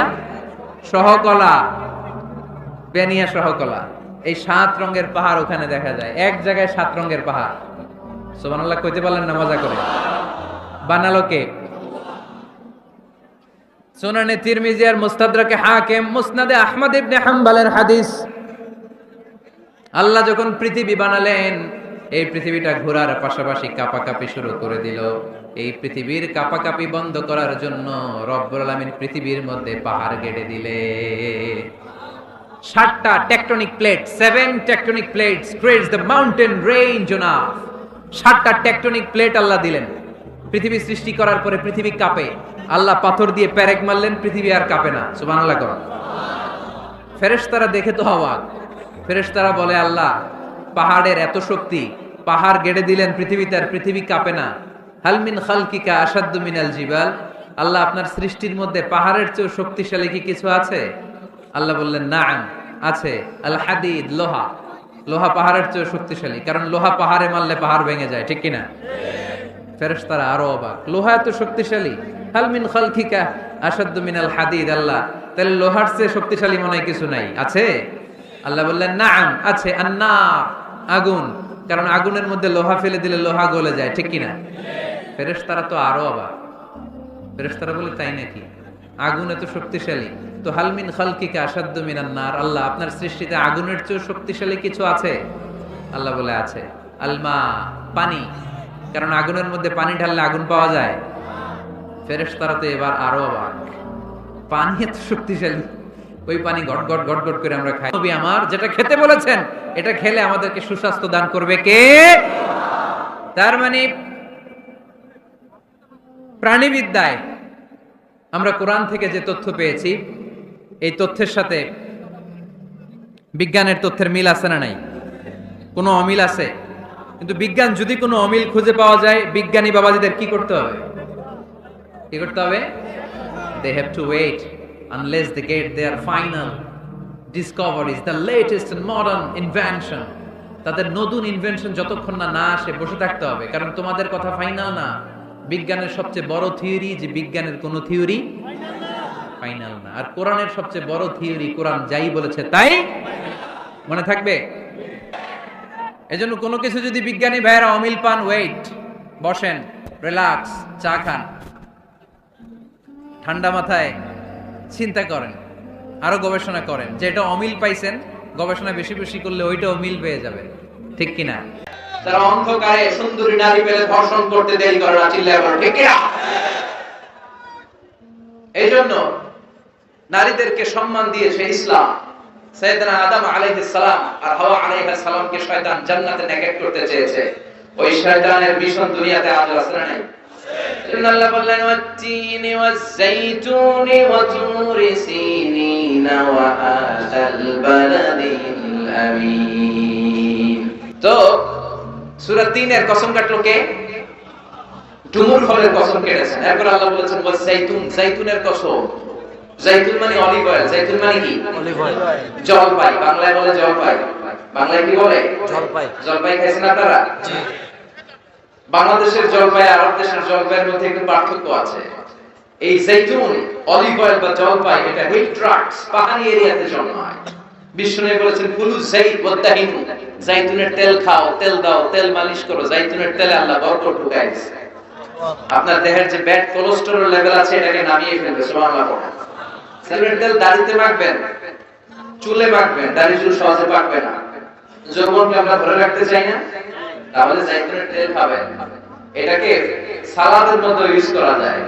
সহকলা, বেনিয়া সহকলা। এই 7 রঙের পাহাড় ওখানে দেখা যায়। এক জায়গায় 7 রঙের পাহাড়। সুবহানাল্লাহ কইতে পারলেন না? মজা করে বানালো কে? সুনানে তিরমিজি আর মুস্তাদরাকে হাকিম, মুসনাদে আহমদ ইবনে হাম্বলের হাদিস। আল্লাহ যখন পৃথিবী বানালেন, এই পৃথিবীটা ঘোরার পাশাপাশি কাঁপাকাঁপি শুরু করে দিল। এই পৃথিবীর কাঁপাকাঁপি বন্ধ করার জন্য রব্বুল আলামিন পৃথিবীর মধ্যে পাহাড় গেড়ে দিলে। 7টা tectonic plate, 7 tectonic plates creates the mountain range on earth. 7টা টেকটনিক প্লেট আল্লাহ দিলেন। পৃথিবী সৃষ্টি করার পরে পৃথিবী কাঁপে। আল্লাহ পাথর দিয়ে পেরেক মারলেন, পৃথিবী আর কাঁপে না। সুবহানাল্লাহ কর। ফেরেশতারা দেখে তো অবাক। ফেরেশতারা বলে, আল্লাহ পাহাড়ের এত শক্তি, পাহাড় গেড়ে দিলেন পৃথিবীতে, আর পৃথিবী কাঁপে না। হাল মিন খালকিকা আশাদ্দু মিনাল জিবাল। আল্লাহ আপনার সৃষ্টির মধ্যে পাহাড়ের চেয়েও শক্তিশালী কি কিছু আছে? আল্লাহ বললেন, নাআম, আছে। আল হাদিদ, লোহা। লোহা পাহাড়ের চেয়েও শক্তিশালী, কারণ লোহা পাহাড়ে মারলে পাহাড় ভেঙে যায়, ঠিক কিনা? ফেরেশতারা আরো অবাক, লোহা এত শক্তিশালী। হাল মিন খালকিকা আশাদ্দু মিনাল হাদিদ। আল্লাহ, তাহলে লোহার চেয়ে শক্তিশালী মনে হয় কিছু নাই, আছে? আল্লাহ বললেন, নাআম, আছে। আন্নার, আগুন, কারণ আগুনের মধ্যে লোহা ফেলে দিলে লোহা গলে যায়, ঠিক কিনা? ফেরেশতারা তো আরো অবাক। ফেরেশতারা বলে, তাই নাকি? আগুন এত শক্তিশালী, তো হালমিন খালকিকা আসাদ্দু মিনান নার, আল্লাহ আপনার সৃষ্টিতে আগুনের চেয়ে শক্তিশালী কিছু আছে? আল্লাহ বলে আছে। আলমা, পানি, কারণ আগুনের মধ্যে পানি ঢাললে আগুন পাওয়া যায়। ফেরেশতারা তো এবার আরো অবাক, পানি এত শক্তিশালী, ওই পানি গট গট গট গট করে আমরা খাই। নবী আমার যেটা খেতে বলেছেন, এটা খেলে আমাদেরকে সুস্বাস্থ্য দান করবে কে? তার মানে প্রাণীবিদ্যায় আমরা কোরআন থেকে যে তথ্য পেয়েছি, এই তথ্যের সাথে বিজ্ঞানের তথ্যের মিল আছে না নাই? কোনো অমিল আছে? কিন্তু বিজ্ঞান যদি কোনো অমিল খুঁজে পাওয়া যায়, বিজ্ঞানী বাবাজিদের কি করতে হবে? কি করতে হবে? They have to wait unless they get their final discoveries, the latest and modern invention. তাদের নতুন ইনভেনশন যতক্ষণ না আসে বসে থাকতে হবে, কারণ তোমাদের কথা ফাইনাল না। বিজ্ঞানের সবচেয়ে বড় থিওরি যে বিজ্ঞানের কোনো থিওরি ফাইনাল না, আর কোরআনের সবচেয়ে বড় থিওরি কোরআন যাই বলেছে তাই মনে থাকবে। এজন্য কোনো কিছু যদি বিজ্ঞানী ভাইয়েরা অমিল পান, ওয়েট, বসেন, রিল্যাক্স, চা খান, ঠান্ডা মাথায় চিন্তা করেন, আরো গবেষণা করেন, যে এটা অমিল পাইছেন, গবেষণা বেশি বেশি করলে ওইটাও মিল পেয়ে যাবে, ঠিক কিনা? যারা অন্ধকারে সুন্দরী নারী পেলে ধর্ষণ করতে দেরি করে না, চিল্লায় বলো ঠিক কিনা? এই জন্য নারীদেরকে সম্মান দিয়েছে ইসলাম। সাইয়েদনা আদম আলাইহিস সালাম আর হাওয়া আলাইহিস সালামকে শয়তান জান্নাতে নেকেট করতে চেয়েছে। ওই শয়তানের মিশন দুনিয়াতে আজ আছে না নাই? আল্লাহ বললেন ওয়াত-তিনি ওয়াজ-যাইতুনি ওয়া তুরি সিনিনা ওয়া হাযাল বালাদিল আমিন। তো সূরা ৩ এর কসম কাটলো কে? ডুমুর ফলের কসম কেটেছেন। এরপর আল্লাহ বলেছেন ওয়াজ-যাইতুন, যাইতুনের কসম। যাইতুন মানে অলিভ অয়েল, যাইতুন মানে কি? Olive oil. জলপাই, বাংলায় বলে জলপাই। বাংলায় কি বলে? জলপাই। জলপাই খাইছেন আপনারা? জি। বাংলাদেশের জলপাই আর আরব দেশের জলপাইয়ের মধ্যে একটু পার্থক্য আছে। এই যাইতুন, অলিভ অয়েল বা জলপাই, এটা হিল ট্রাক্স, পাহাড়ি এরিয়াতে জন্মায়। বিষ্ণু বলেছেন কুলু যাইত ওয়া তাহিনু, যাইতুনের তেল খাও, তেল দাও, তেল মালিশ করো। যাইতুনের তেলে আল্লাহ বরকত ঢুকায় দিয়েছে। আপনার দেহের যে ব্যাড কোলেস্টেরল লেভেল আছে এটাকে নামিয়ে ফেলবে, সুবহানাল্লাহ। যাইতুনের তেল দাড়িতে মাখবেন, চুলে মাখবেন, দাড়ি চুল সহজে পাকবে না। যৌবনকে আমরা ধরে রাখতে চাই না, তাহলে যাইতুনের তেল খাবেন। এটাকে সালাদের মধ্যে ইউজ করা যায়,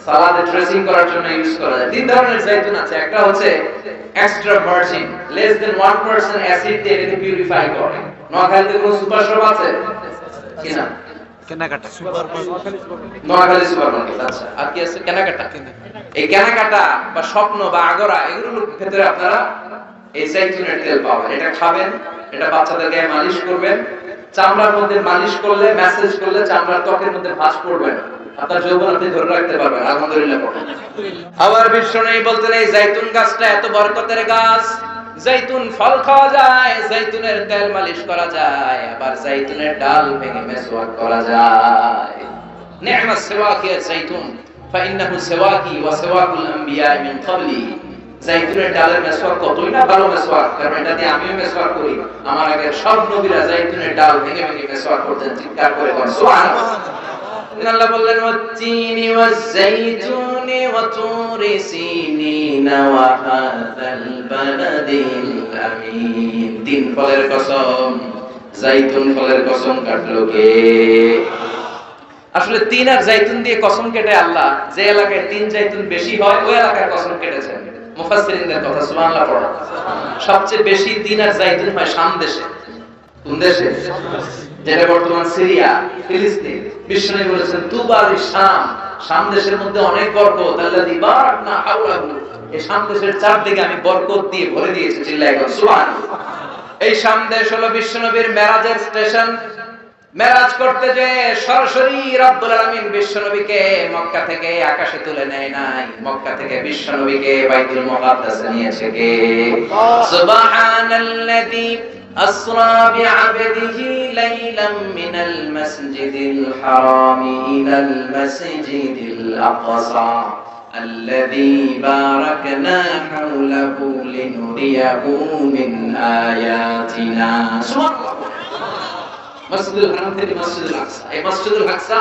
সালাদে ড্রেসিং করার জন্য ইউজ করা যায়। তিন ধরনের যাইতুন আছে। একটা হচ্ছে extra virgin, less than 1% acid দিয়ে এটাকে পিউরিফাই করে। নোয়াখালীতে কোনো সুপার শপ আছে কিনা? কেনাকাটা নোয়াখালী সুপার মার্কেট। আচ্ছা, আর কি আছে? কেনাকাটা। এই কেনাকাটা বা স্বপ্ন বা আগরা, এগুলোর ক্ষেত্রে আপনারা এই যাইতুনের তেল পাবেন। এটা খাবেন, এটা বাচ্চাদের গায়ে মালিশ করবেন। চামড়ার মধ্যে মালিশ করলে, ম্যাসেজ করলে চামড়ার ত্বকের মধ্যে ভাঁজ পড়বে না, আপনার যৌবন আপনি ধরে রাখতে পারবেন। আলহামদুলিল্লাহ। আবার বিষ্ণু বলতেন এই যাইতুন গাছটা এত বরকতের গাছ, যাইতুন ফল খাওয়া যায়, যাইতুনের তেল মালিশ করা যায়, আবার যাইতুনের ডাল ভেঙে মেসওয়াক করা যায়। নি'মাস সিওয়াকি যাইতুন ফাইন্নাহু সিওয়াকি ওয়া সিওয়াকুল আমবিয়া মিন ক্বাবলি। যাইতুনের ডালের মেসওয়াক কতই না ভালো মেসওয়াক, কারণ এটা দিয়ে আমিও মেসওয়াক করি। আমার আগে সব নবীরা যাইতুনের ডাল ভেঙে ভেঙে মেসওয়াক করতেন। চিৎকার করে বলেন সুবহানাল্লাহ। আল্লাহ বললেন ওয়াত-তিনি ওয়াজ-যাইতুনি ওয়া তুরি সিনিনা ওয়া হাযাল বালাদিল আমিন। তিন ফলের কসম, যাইতুন ফলের কসম কাটলো কে? আসলে তিন আর যাইতুন দিয়ে কসম কেটে আল্লাহ যে এলাকায় তিন যাইতুন বেশি হয় ওই এলাকায় কসম কেটেছেন। মুফাসসিরিনদের কথা, সুবহানাল্লাহ পড়া। সবচেয়ে বেশি তিন আর যাইতুন হয় শাম দেশে। কোন দেশে? যেটা বর্তমান সিরিয়া, ফিলিস্তিন। বিষ্ণু বলেছেন তুবা লিশাম, শাম দেশের মধ্যে অনেক বরকত। আল্লাযী বারাকনা হাওলাহু, এই শাম দেশের চারদিকে আমি বরকত দিয়ে ভরে দিয়েছি। চিল্লায় বলেন সুবহানাল্লাহ। এই শাম দেশ হলো বিশ্বনবীর মেরাজের স্টেশন। মেরাজ করতে যে সরাসরি রব্বুল আলামিন বিশ্বনবীকে মক্কা থেকে আকাশে তুলে নেয় নাই, মক্কা থেকে বিশ্বনবীকে বাইতুল মুকাদ্দাসে নিয়েছে কে? সুবহানাল্লাযী أسرى بعبده ليلا من المسجد الحرام إلى المسجد الأقصى الذي باركنا حوله لنريه من آياتنا. مسجد الحرام থেকে মসজিদুল আকসা। এই মসজিদুল আকসা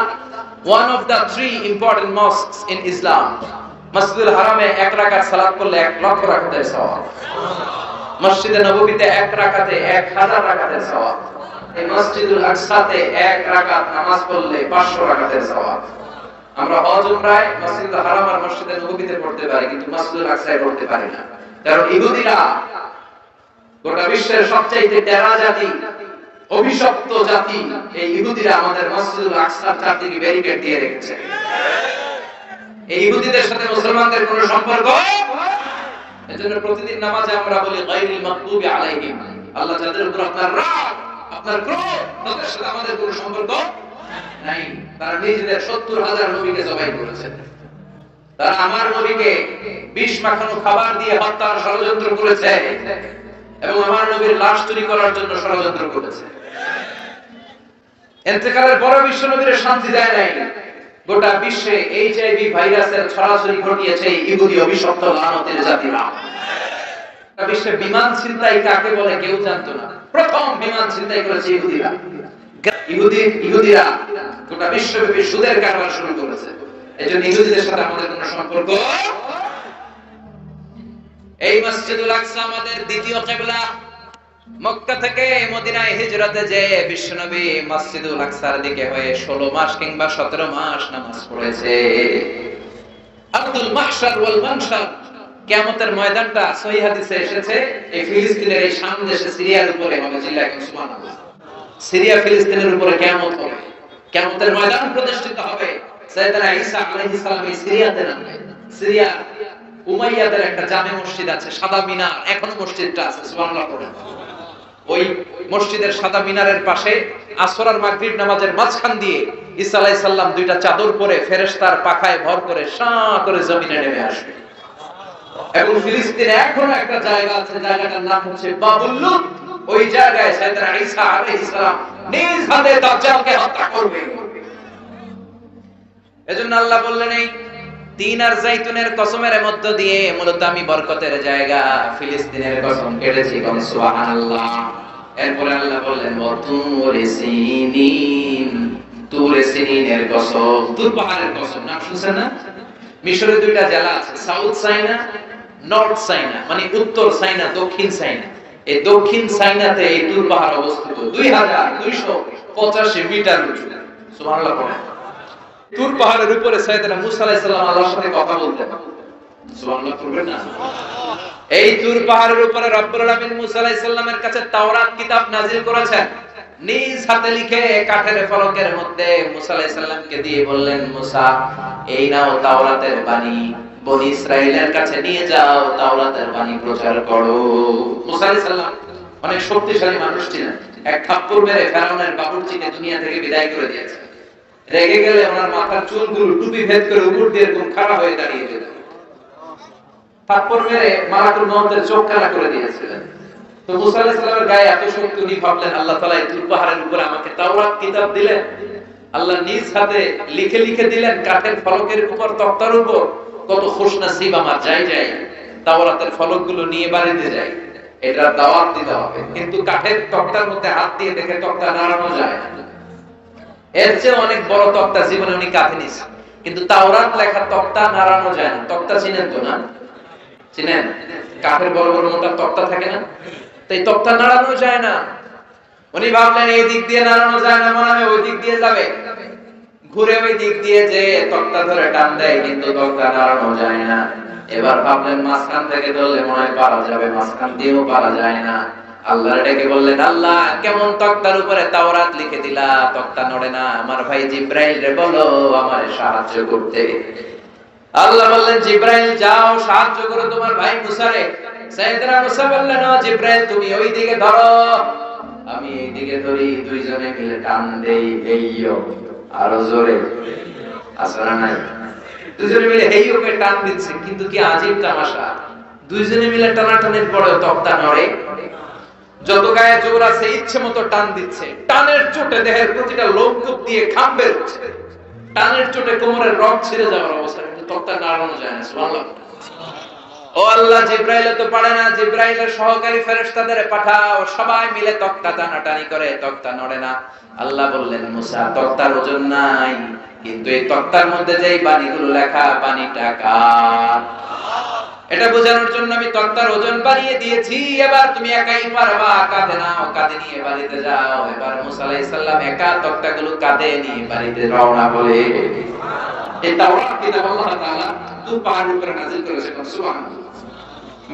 one of the three important mosques in Islam. মসজিদুল হারামে 1 রাকাত সালাত করলে 1 লক্ষ রাকাতের সওয়াব, মসজিদে নববীতে 1 রাকাতে 1000 রাকাতের সওয়াব, এই মসজিদুল আকসাতে 1 রাকাত নামাজ পড়লে 500 রাকাতের সওয়াব। আমরা হজ উমরায় মসজিদুল হারাম আর মসজিদে নববীতে পড়তে পারি, কিন্তু মসজিদুল আকসায় পড়তে পারি না, কারণ ইহুদিরা গোটা বিশ্বের সবচেয়ে টেরা জাতি, অভিশপ্ত জাতি, এই ইহুদিরা আমাদের মসজিদুল আকসার চারদিকে ব্যারিকেড দিয়ে রেখেছে। এই ইহুদিদের সাথে মুসলমানদের কোনো সম্পর্ক, এজন্য প্রতিদিন নামাজে আমরা বলি গায়রিল মাগদুবি আলাইহিম, আল্লাহ যাদের উপর আপনার রাগ, আপনার ক্রোধ, তাদের সাথে আমাদের কোনো সম্পর্ক নাই। তারা নিজেদের 70,000 নবীকে জবাই করেছে, তারা আমার নবীকে বিষ মাখানো খাবার দিয়ে হত্যার ষড়যন্ত্র করেছে এবং আমার নবীর লাশ চুরি করার জন্য ষড়যন্ত্র করেছে। ইন্তেকালের পরে বিশ্ব নবীর শান্তি দেয় নাই, গোটা বিশ্বে HIV ভাইরাসের ছড়াছড়ি ঘটিয়েছে ইহুদি অভিশপ্ত লানতের জাতিরা। বিশ্বে বিমান ছিনতাই কাকে বলে কেউ জানতো না, প্রথম বিমান ছিনতাই করেছে ইহুদিরা। ইহুদিরা গোটা বিশ্বব্যাপী সুদের কারবার শুরু করেছে। এজন্য ইহুদিদের সাথে আমাদের কোনো সম্পর্ক। এই মসজিদুল আকসা আমাদের দ্বিতীয় কিবলা। মক্কা থেকে মদিনায় হিজরতে যে বিশ্বনবী মসজিদুল আকসার দিকে হয়ে 16 মাস কিংবা 17 মাস নামাজ পড়েছে। আব্দুল মাহশার ওয়াল মানশার, কিয়ামতের ময়দানটা সহিহ হাদিসে এসেছে এই ফিলিস্তিনের এই শাম দেশে সিরিয়ার উপরে হবে। চিল্লায় সুবহানাল্লাহ। সিরিয়া ফিলিস্তিনের উপরে কিয়ামত হবে, কিয়ামতের ময়দান প্রতিষ্ঠিত হবে। সাইয়েদনা ঈসা আলাইহিস সালাম এই সিরিয়াতে নামবেন। সিরিয়া উমাইয়াদের একটা জামে মসজিদ আছে, সাদা মিনার, এখনো মসজিদটা আছে, সুবহানাল্লাহ পড়েন। ওই মসজিদের সাদা মিনারের পাশে আসর আর মাগরিব নামাজের মাঝখান দিয়ে ঈসা আলাইহিস সালাম দুইটা চাদর পরে ফেরেশতার পাখায় ভর করে শাঁ করে জমিনে নেমে আসবে। এবং ফিলিস্তিনে এখনো একটা জায়গা আছে, জায়গাটার নাম হচ্ছে বাবুল লুদ। ওই জায়গায় সাইয়েদনা ঈসা আলাইহিস সালাম নিজ হাতে দাজ্জালকে হত্যা করবে। এজন্য আল্লাহ বললেন এই তিন আর জাইতুনের কসমের মধ্য দিয়ে মূলত আমি বরকতের জায়গা ফিলিস্তিনের কসম কেটেছি, কোন সুবহানাল্লাহ। এরপরে আল্লাহ বললেন ওয়াতুরে সিনিন, তুরে সিনিনের কসম, তুর পাহাড়ের কসম। নাম শুনছেন না? মিশরের দুইটা জেলা আছে, সাউথ সাইনা, নর্থ সাইনা, মানে উত্তর সাইনা, দক্ষিণ সাইনা। এই দক্ষিণ সাইনাতে এই তুর পাহাড় অবস্থিত 2285 মিটার উঁচু। সুবহানাল্লাহ পড়েন। তুর পাহাড়ের উপরে সাইয়েদনা মুসা আলাইহিস সালাম আল্লাহর সাথে কথা বলতেন। সুবহানাল্লাহ পড়বেন না? এই তুর পাহাড়ের উপরে রব্বুল আলামিন মুসা আলাইহিস সালামের কাছে তাওরাত কিতাব নাযিল করেছেন, নিজ হাতে লিখে কাঠের ফলকের মধ্যে মুসা আলাইহিস সালামকে দিয়ে বললেন, মুসা এই নাও তাওরাতের বাণী, বনি ইসরাইলের কাছে নিয়ে যাও, তাওরাতের বাণী প্রচার করো। মুসা আলাইহিস সালাম অনেক শক্তিশালী মানুষ ছিলেন, এক থাপ্পড় মেরে ফেরাউনের বাবুর্চিকে দুনিয়া থেকে বিদায় করে দিয়েছেন। রেগে গেলে ওনার মাথার চুলগুলো টুপি ভেদ করে উপর দিয়ে এরকম খাড়া হয়ে দাঁড়িয়ে যেত। থাপ্পড় মেরে মালাকুল মউতের চোখ কানা করে দিয়েছিলেন। তো মুসা আলাইহিস সালামের গায়ে এত শক্তি, উনি ভাবলেন আল্লাহ তাআলা এই তুর পাহাড়ের উপরে আমাকে তাওরাত কিতাব দিলেন, আল্লাহ নিজ হাতে লিখে লিখে দিলেন কাঠের ফলকের উপর, তক্তার উপর। কত খুশনসিব আমার, যাই যাই তাওরাতের ফলকগুলো নিয়ে বাড়িতে যাই, এটা দাওয়াত দিতে হবে। কিন্তু কাঠের তক্তার মধ্যে হাত দিয়ে দেখে তক্তা নাড়ানো যায় না। এর চেয়ে অনেক বড় তক্তা জীবনে উনি কাঁধে নিয়েছেন, কিন্তু তাওরাত লেখা তক্তা নাড়ানো যায় না। তক্তা চিনেন তো না? চিনেন? কাঠের বড় বড় মোটা তক্তা থাকে না, তাই তক্তা নাড়ানো যায় না। উনি ভাবলেন এই দিক দিয়ে নাড়ানো যায় না, মনে হয় ওই দিক দিয়ে যাবে, ঘুরে ওই দিক দিয়ে যে তক্তা ধরে টান দেয়, কিন্তু তক্তা নাড়ানো যায় না। এবার ভাবলেন মাঝখান থেকে ধরলে মনে হয় পারা যাবে, মাঝখান দিয়েও পারা যায় না। আল্লাহর ডেকে বললেন, আল্লাহ কেমন তক্তার উপরে তাওরাত লিখে দিলা, তক্তা নড়ে না, আমার ভাই জিব্রাইল রে বলো আমারে সাহায্য করতে। আল্লাহ বললেন, জিব্রাইল যাও সাহায্য করো তোমার ভাই মুসা রে। সাইয়েদনা মুসা বললেন, ও জিব্রাইল তুমি ওই দিকে ধরো, আমি এই দিকে ধরি, দুইজনে মিলে টান দেই, এইয়ো আরো জোরে, আসরা নাই? দুইজনে মিলে এইয়ো কে টান দিচ্ছে, কিন্তু কি আজীব তামাশা, দুইজনে মিলে টানাটানির পরে তক্তা নড়ে। যত গায়ে জোর আছে ইচ্ছে মতো টান দিচ্ছে, টানের চোটে দেহের প্রতিটা লোমকূপ দিয়ে ঘাম বের হচ্ছে, টানের চোটে কোমরের রগ ছিঁড়ে যাওয়ার অবস্থা, কিন্তু তক্তা নাড়ানো যায় না। সুবহানাল্লাহ। ও আল্লাহ, জিব্রাইল তো পারে না, জিব্রাইলের সহকারী ফেরেশতাদের পাঠাও, সবাই মিলে তক্তা টানাটানি করে, তক্তা নড়ে না। আল্লাহ বললেন, মুসা তক্তার ওজন নাই, কিন্তু এই তক্তার মধ্যে যে বাণীগুলো লেখা, বাণীটা কার? এটা বোঝানোর জন্য আমি তক্তার ওজন বাড়িয়ে দিয়েছি। এবার তুমি একাই পারবা, কাঁধে নাও, কাঁধে নিয়ে বাড়িতে যাও। এবার মুসা আলাইহিস সালাম একা তক্তাগুলো কাঁধে নিয়ে বাড়িতে রওনা বলে। এই তাওরাত কিতাব আল্লাহ তাআলা তুর পাহাড়ের উপরে নাযিল করেছেন। সুবহানাল্লাহ।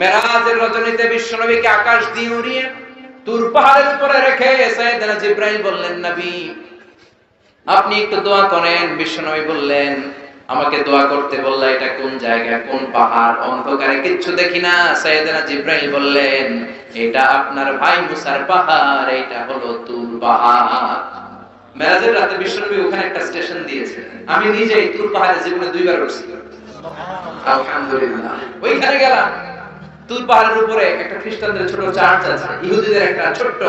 মেরাজের রজনীতে বিশ্বনবীকে আকাশ দিয়ে উড়িয়ে তুর পাহাড়ের উপরে রেখে সাইয়েদনা জিবরাইল বললেন, নবী আপনি একটু দোয়া করেন। বিশ্বনবী বললেন, আমাকে দোয়া করতে বললা, এটা কোন জায়গা, কোন পাহাড়? অন্ধকারে কিচ্ছু দেখি না। সাইয়েদনা জিবরাইল বললেন, এটা আপনার ভাই মুসার পাহাড়, এটা হলো তুর পাহাড়। মেরাজের রাতে বিশ্বনবী ওখানে একটা স্টেশন দিয়েছেন। আমি নিজেই তুর পাহাড়ে জীবনে 2 বার উঠছি। আলহামদুলিল্লাহ। ওইখানে গেলাম। তুর পাহাড়ের উপরে একটা খ্রিস্টানদের ছোট চার্চ আছে, ইহুদিদের একটা ছোট্ট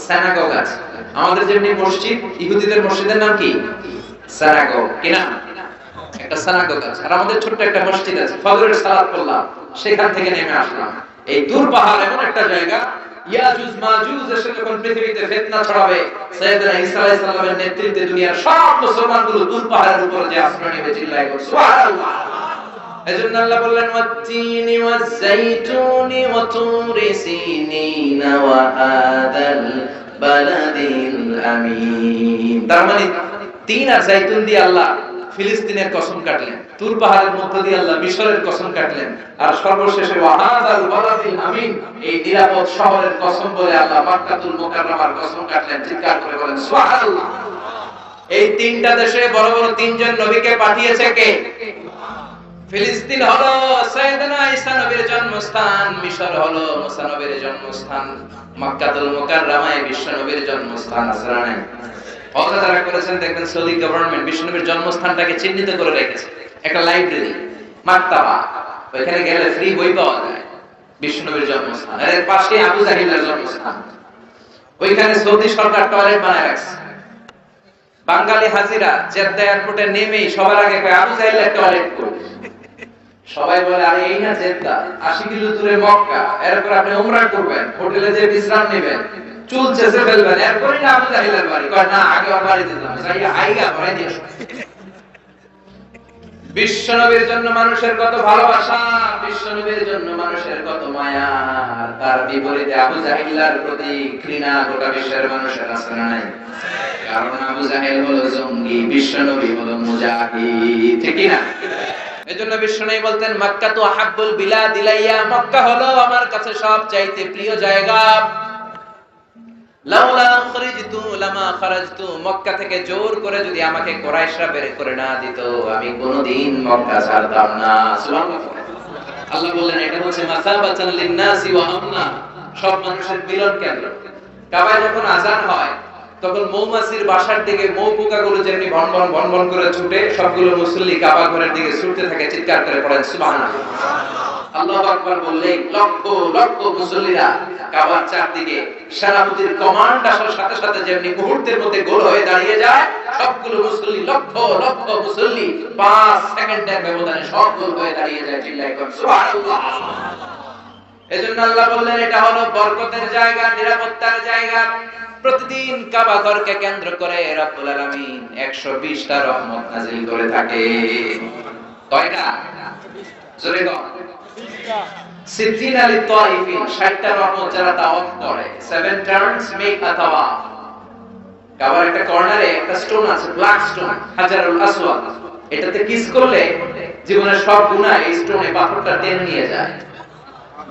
সিনাগগ আছে। আমাদের যেমনি মসজিদ, ইহুদিদের মসজিদের নাম কি? সিনাগগ। কি নাম? একটা সিনাগগ আছে। আর আমাদের ছোট্ট একটা মসজিদ আছে। ফজরের সালাত পড়লাম, সেখান থেকে নেমে আসলাম। এই তুর পাহাড় এমন একটা জায়গা, ইয়াজুজ মাজুজ এসে যখন পৃথিবীতে ফিতনা ছড়াবে, সাইয়েদনা ঈসা আলাইহিস সালামের নেতৃত্বে দুনিয়ার সব মুসলমানগুলো তুর পাহাড়ের উপরে যে আশ্রয় নেবে, চিল্লায় বলে সুবহানাল্লাহ। এজন্য আল্লাহ বললেন, ওয়াত-তিনি ওয়াজ-যাইতুনি ওয়া তুরি সিনিনা ওয়া হাদাল বালাদিল আমিন। তার মানে তিন আর যাইতুন দিয়ে আল্লাহ ফিলিস্তিনের কসম কাটলেন, তুর পাহাড়ের মধ্য দিয়ে আল্লাহ মিশরের কসম কাটলেন, আর সর্বশেষে ওয়া হাদাল বালাদিল আমিন, এই নিরাপদ শহরের কসম বলে আল্লাহ মক্কাতুল মুকাররমার কসম কাটলেন। চিৎকার করে বলেন সুবহানাল্লাহ। এই তিনটা দেশে বড় বড় তিনজন নবীকে পাঠিয়েছে কে? ফিলিস্তিন হলো সাইয়েদনা ঈসা নবীর জন্মস্থান, মিশর হলো মুসা নবীর জন্মস্থান, মক্কাতুল মুকাররমায় বিশ্ব নবীর জন্মস্থান। আসরা নাই ওরা যারা করেছেন দেখবেন সৌদি গভর্নমেন্ট বিশ্ব নবীর জন্মস্থানটাকে চিহ্নিত করে রেখেছে। একটা লাইব্রেরি, মাকতাবা, ওইখানে গেলে ফ্রি বই পাওয়া যায়। বিশ্ব নবীর জন্মস্থান, এর পাশে আবু জাহিলের জন্মস্থান। ওইখানে সৌদি সরকার টয়লেট বানায় রাখছে। বাঙালি হাজিরা জেদ্দা এয়ারপোর্টে নেমেই সবার আগে কয় আবু জাহিলের টয়লেট কই। সবাই বলে, আরে এই না জেদ্দা, 80 কিলো দূরে মক্কা, এরপর আপনি উমরা করবেন, হোটেলে যে বিশ্রাম নেবেন, চুল চেঁচে ফেলবেন, এরপরই না আবু জাহিলের বাড়ি। কয় না, আগে ওর বাড়িতে যাবেন, যাইয়া আইগা ভরে দিয়ে। বিশ্ব নবীর জন্য মানুষের কত ভালোবাসা, বিশ্ব নবীর জন্য মানুষের কত মায়া, তার বিপরীতে আবু জাহিলের প্রতি ঘৃণা গোটা বিশ্বের মানুষের আছে না নাই? কারণ আবু জাহিল হলো জঙ্গি, বিশ্ব নবী হলো মুজাহিদ। ঠিক না? এজন্য বিশ্বনবী বলতেন, মক্কা তো আহাব্বুল বিলাদ ইলাইয়া, মক্কা হলো আমার কাছে সবচাইতে প্রিয় জায়গা। লাউলা খরিজতু লামা খারাজতু, মক্কা থেকে জোর করে যদি আমাকে কুরাইশরা বের করে না দিত, আমি কোনদিন মক্কা ছাড়তাম না। সুবহানাল্লাহ। আল্লাহ বললেন, এটা হচ্ছে মাসাবাতান লিন-নাসি ওয়া আমনা, সব মানুষের মিলন কেন্দ্র। কাবায় যখন আযান হয়, তখন মৌমাছির বাসার দিকে মৌ পোকাগুলো যেমনি ভনভন ভনভন করে ছুটে, সবগুলো মুসল্লি কাবা ঘরের দিকে ছুটতে থাকে, চিৎকার করে পড়েন সুবহানাল্লাহ। আল্লাহু আকবার বললে লক্ষ লক্ষ মুসল্লিরা কাবার চারদিকে সেনাপতির কমান্ড আসার সাথে সাথে যেমনি মুহূর্তের মধ্যে গোল হয়ে দাঁড়িয়ে যায়, সবগুলো মুসল্লি লক্ষ লক্ষ মুসল্লি 5 সেকেন্ডের ব্যবধানে সব গোল হয়ে দাঁড়িয়ে যায়। চিল্লায় বলেন সুবহানাল্লাহ। এজন্য আল্লাহ বললেন, এটা হলো বরকতের জায়গা, নিরাপত্তার জায়গা। প্রতিদিন কাবা ঘরকে কেন্দ্র করে রব্বুল আলামিন 120টা রহমত নাযিল করে থাকে। কয়টা? জোরে বল। 60 লিত-তাইফিন, 60টা রহমত যারা তাওয়াফ করে। 7 টার্নস মেক আ তাওয়াফ। কাবার একটা কর্নারে একটা স্টোন আছে, ব্ল্যাক স্টোন, হাজারুল আসওয়াদ। এটাতে কিস করলে জীবনের সব গুনাহ এই স্টোনে পাথরটা টেনে নিয়ে যায়।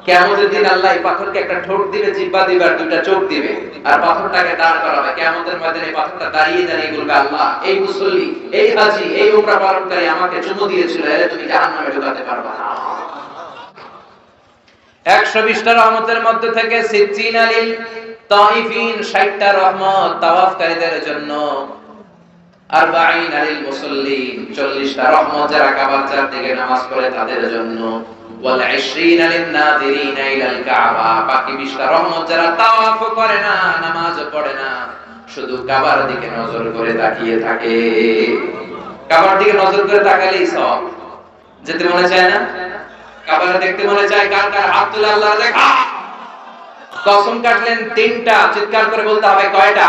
কিয়ামতের দিন আল্লাহ এই পাথরকে একটা ঠোঁট দিবে, জিহ্বা দিবে, আর দুইটা চোখ দিবে, আর পাথরটাকে দাঁড় করাবে। কিয়ামতের ময়দানে পাথরটা দাঁড়িয়ে দাঁড়িয়ে বলবে, আল্লাহ এই মুসল্লি, এই হাজী, এই উমরা পালনকারী আমাকে চুমু দিয়েছিল, এরে তুমি জাহান্নামে ঢোকাতে পারবে না। 120টা রহমতের মধ্যে থেকে 60 লিল তাইফিন, 60টা রহমত তাওয়াফকারীদের জন্য। 40 লিল মুসল্লিন, 40টা রহমত যারা কাবার চারদিকে নামাজ পড়ে তাদের জন্য। ওয়াল 20 লিন নাযিরিনা ইলাল কাবা, বাকি 20টা রহমত যারা তাওয়াফ করে না, নামাজ পড়ে না, শুধু কাবার দিকে নজর করে তাকিয়ে থাকে। কাবার দিকে নজর করে তাকালেই সওয়াব। যেতে মনে চায় না? কাবারে দেখতে মনে চায়? কার কার হাত তুলে আল্লাহ দেখা। কসম কাটলেন 3টা, চিৎকার করে বলতে হবে কয়টা?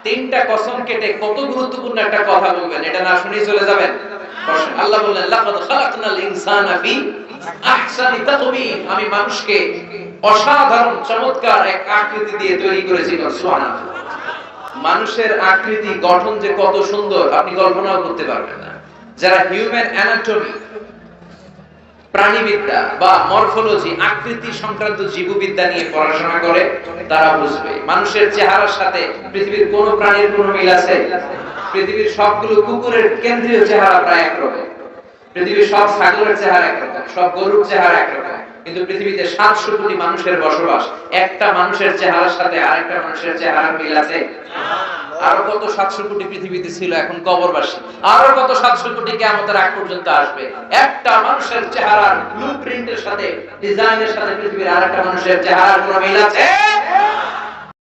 তিনটা কসম কেটে কত গুরুত্বপূর্ণ একটা কথা বলবেন, এটা না শুনেই চলে যাবেন? বসেন। আল্লাহ বললেন লাকাদ খালাকনাল ইনসানা ফি আহসানি তাকওয়িম, আমি মানুষকে অসাধারণ চমৎকার এক আকৃতি দিয়ে তৈরি করেছি। সুবহানাল্লাহ। মানুষের আকৃতি গঠন যে কত সুন্দর আপনি কল্পনাও করতে পারবেন না। যারা হিউম্যান অ্যানাটমি, প্রাণীবিদ্যা বা মরফোলজি, আকৃতি সংক্রান্ত জীববিদ্যা নিয়ে পড়াশোনা করে তারা বুঝবে মানুষের চেহারার সাথে পৃথিবীর কোন প্রাণীর কোন মিল আছে? পৃথিবীর সবগুলো কুকুরের কেন্দ্রীয় চেহারা প্রায় একরকম, পৃথিবীর সব ছাগলের চেহারা একরকম, সব গরুর চেহারা একরকম, কিন্তু পৃথিবীতে 700 কোটি মানুষের বসবাস, একটা মানুষের চেহারার সাথে আরেকটা মানুষের চেহারার মিল আছে? আরো কত 700 কোটি পৃথিবীতে ছিল, এখন কবরবাসী। আরো কত 700 কোটি কিয়ামতের আগ পর্যন্ত আসবে। একটা মানুষের চেহারার ব্লুপ্রিন্টের সাথে, ডিজাইনের সাথে পৃথিবীর আরেকটা মানুষের চেহারার কোনো মিল আছে?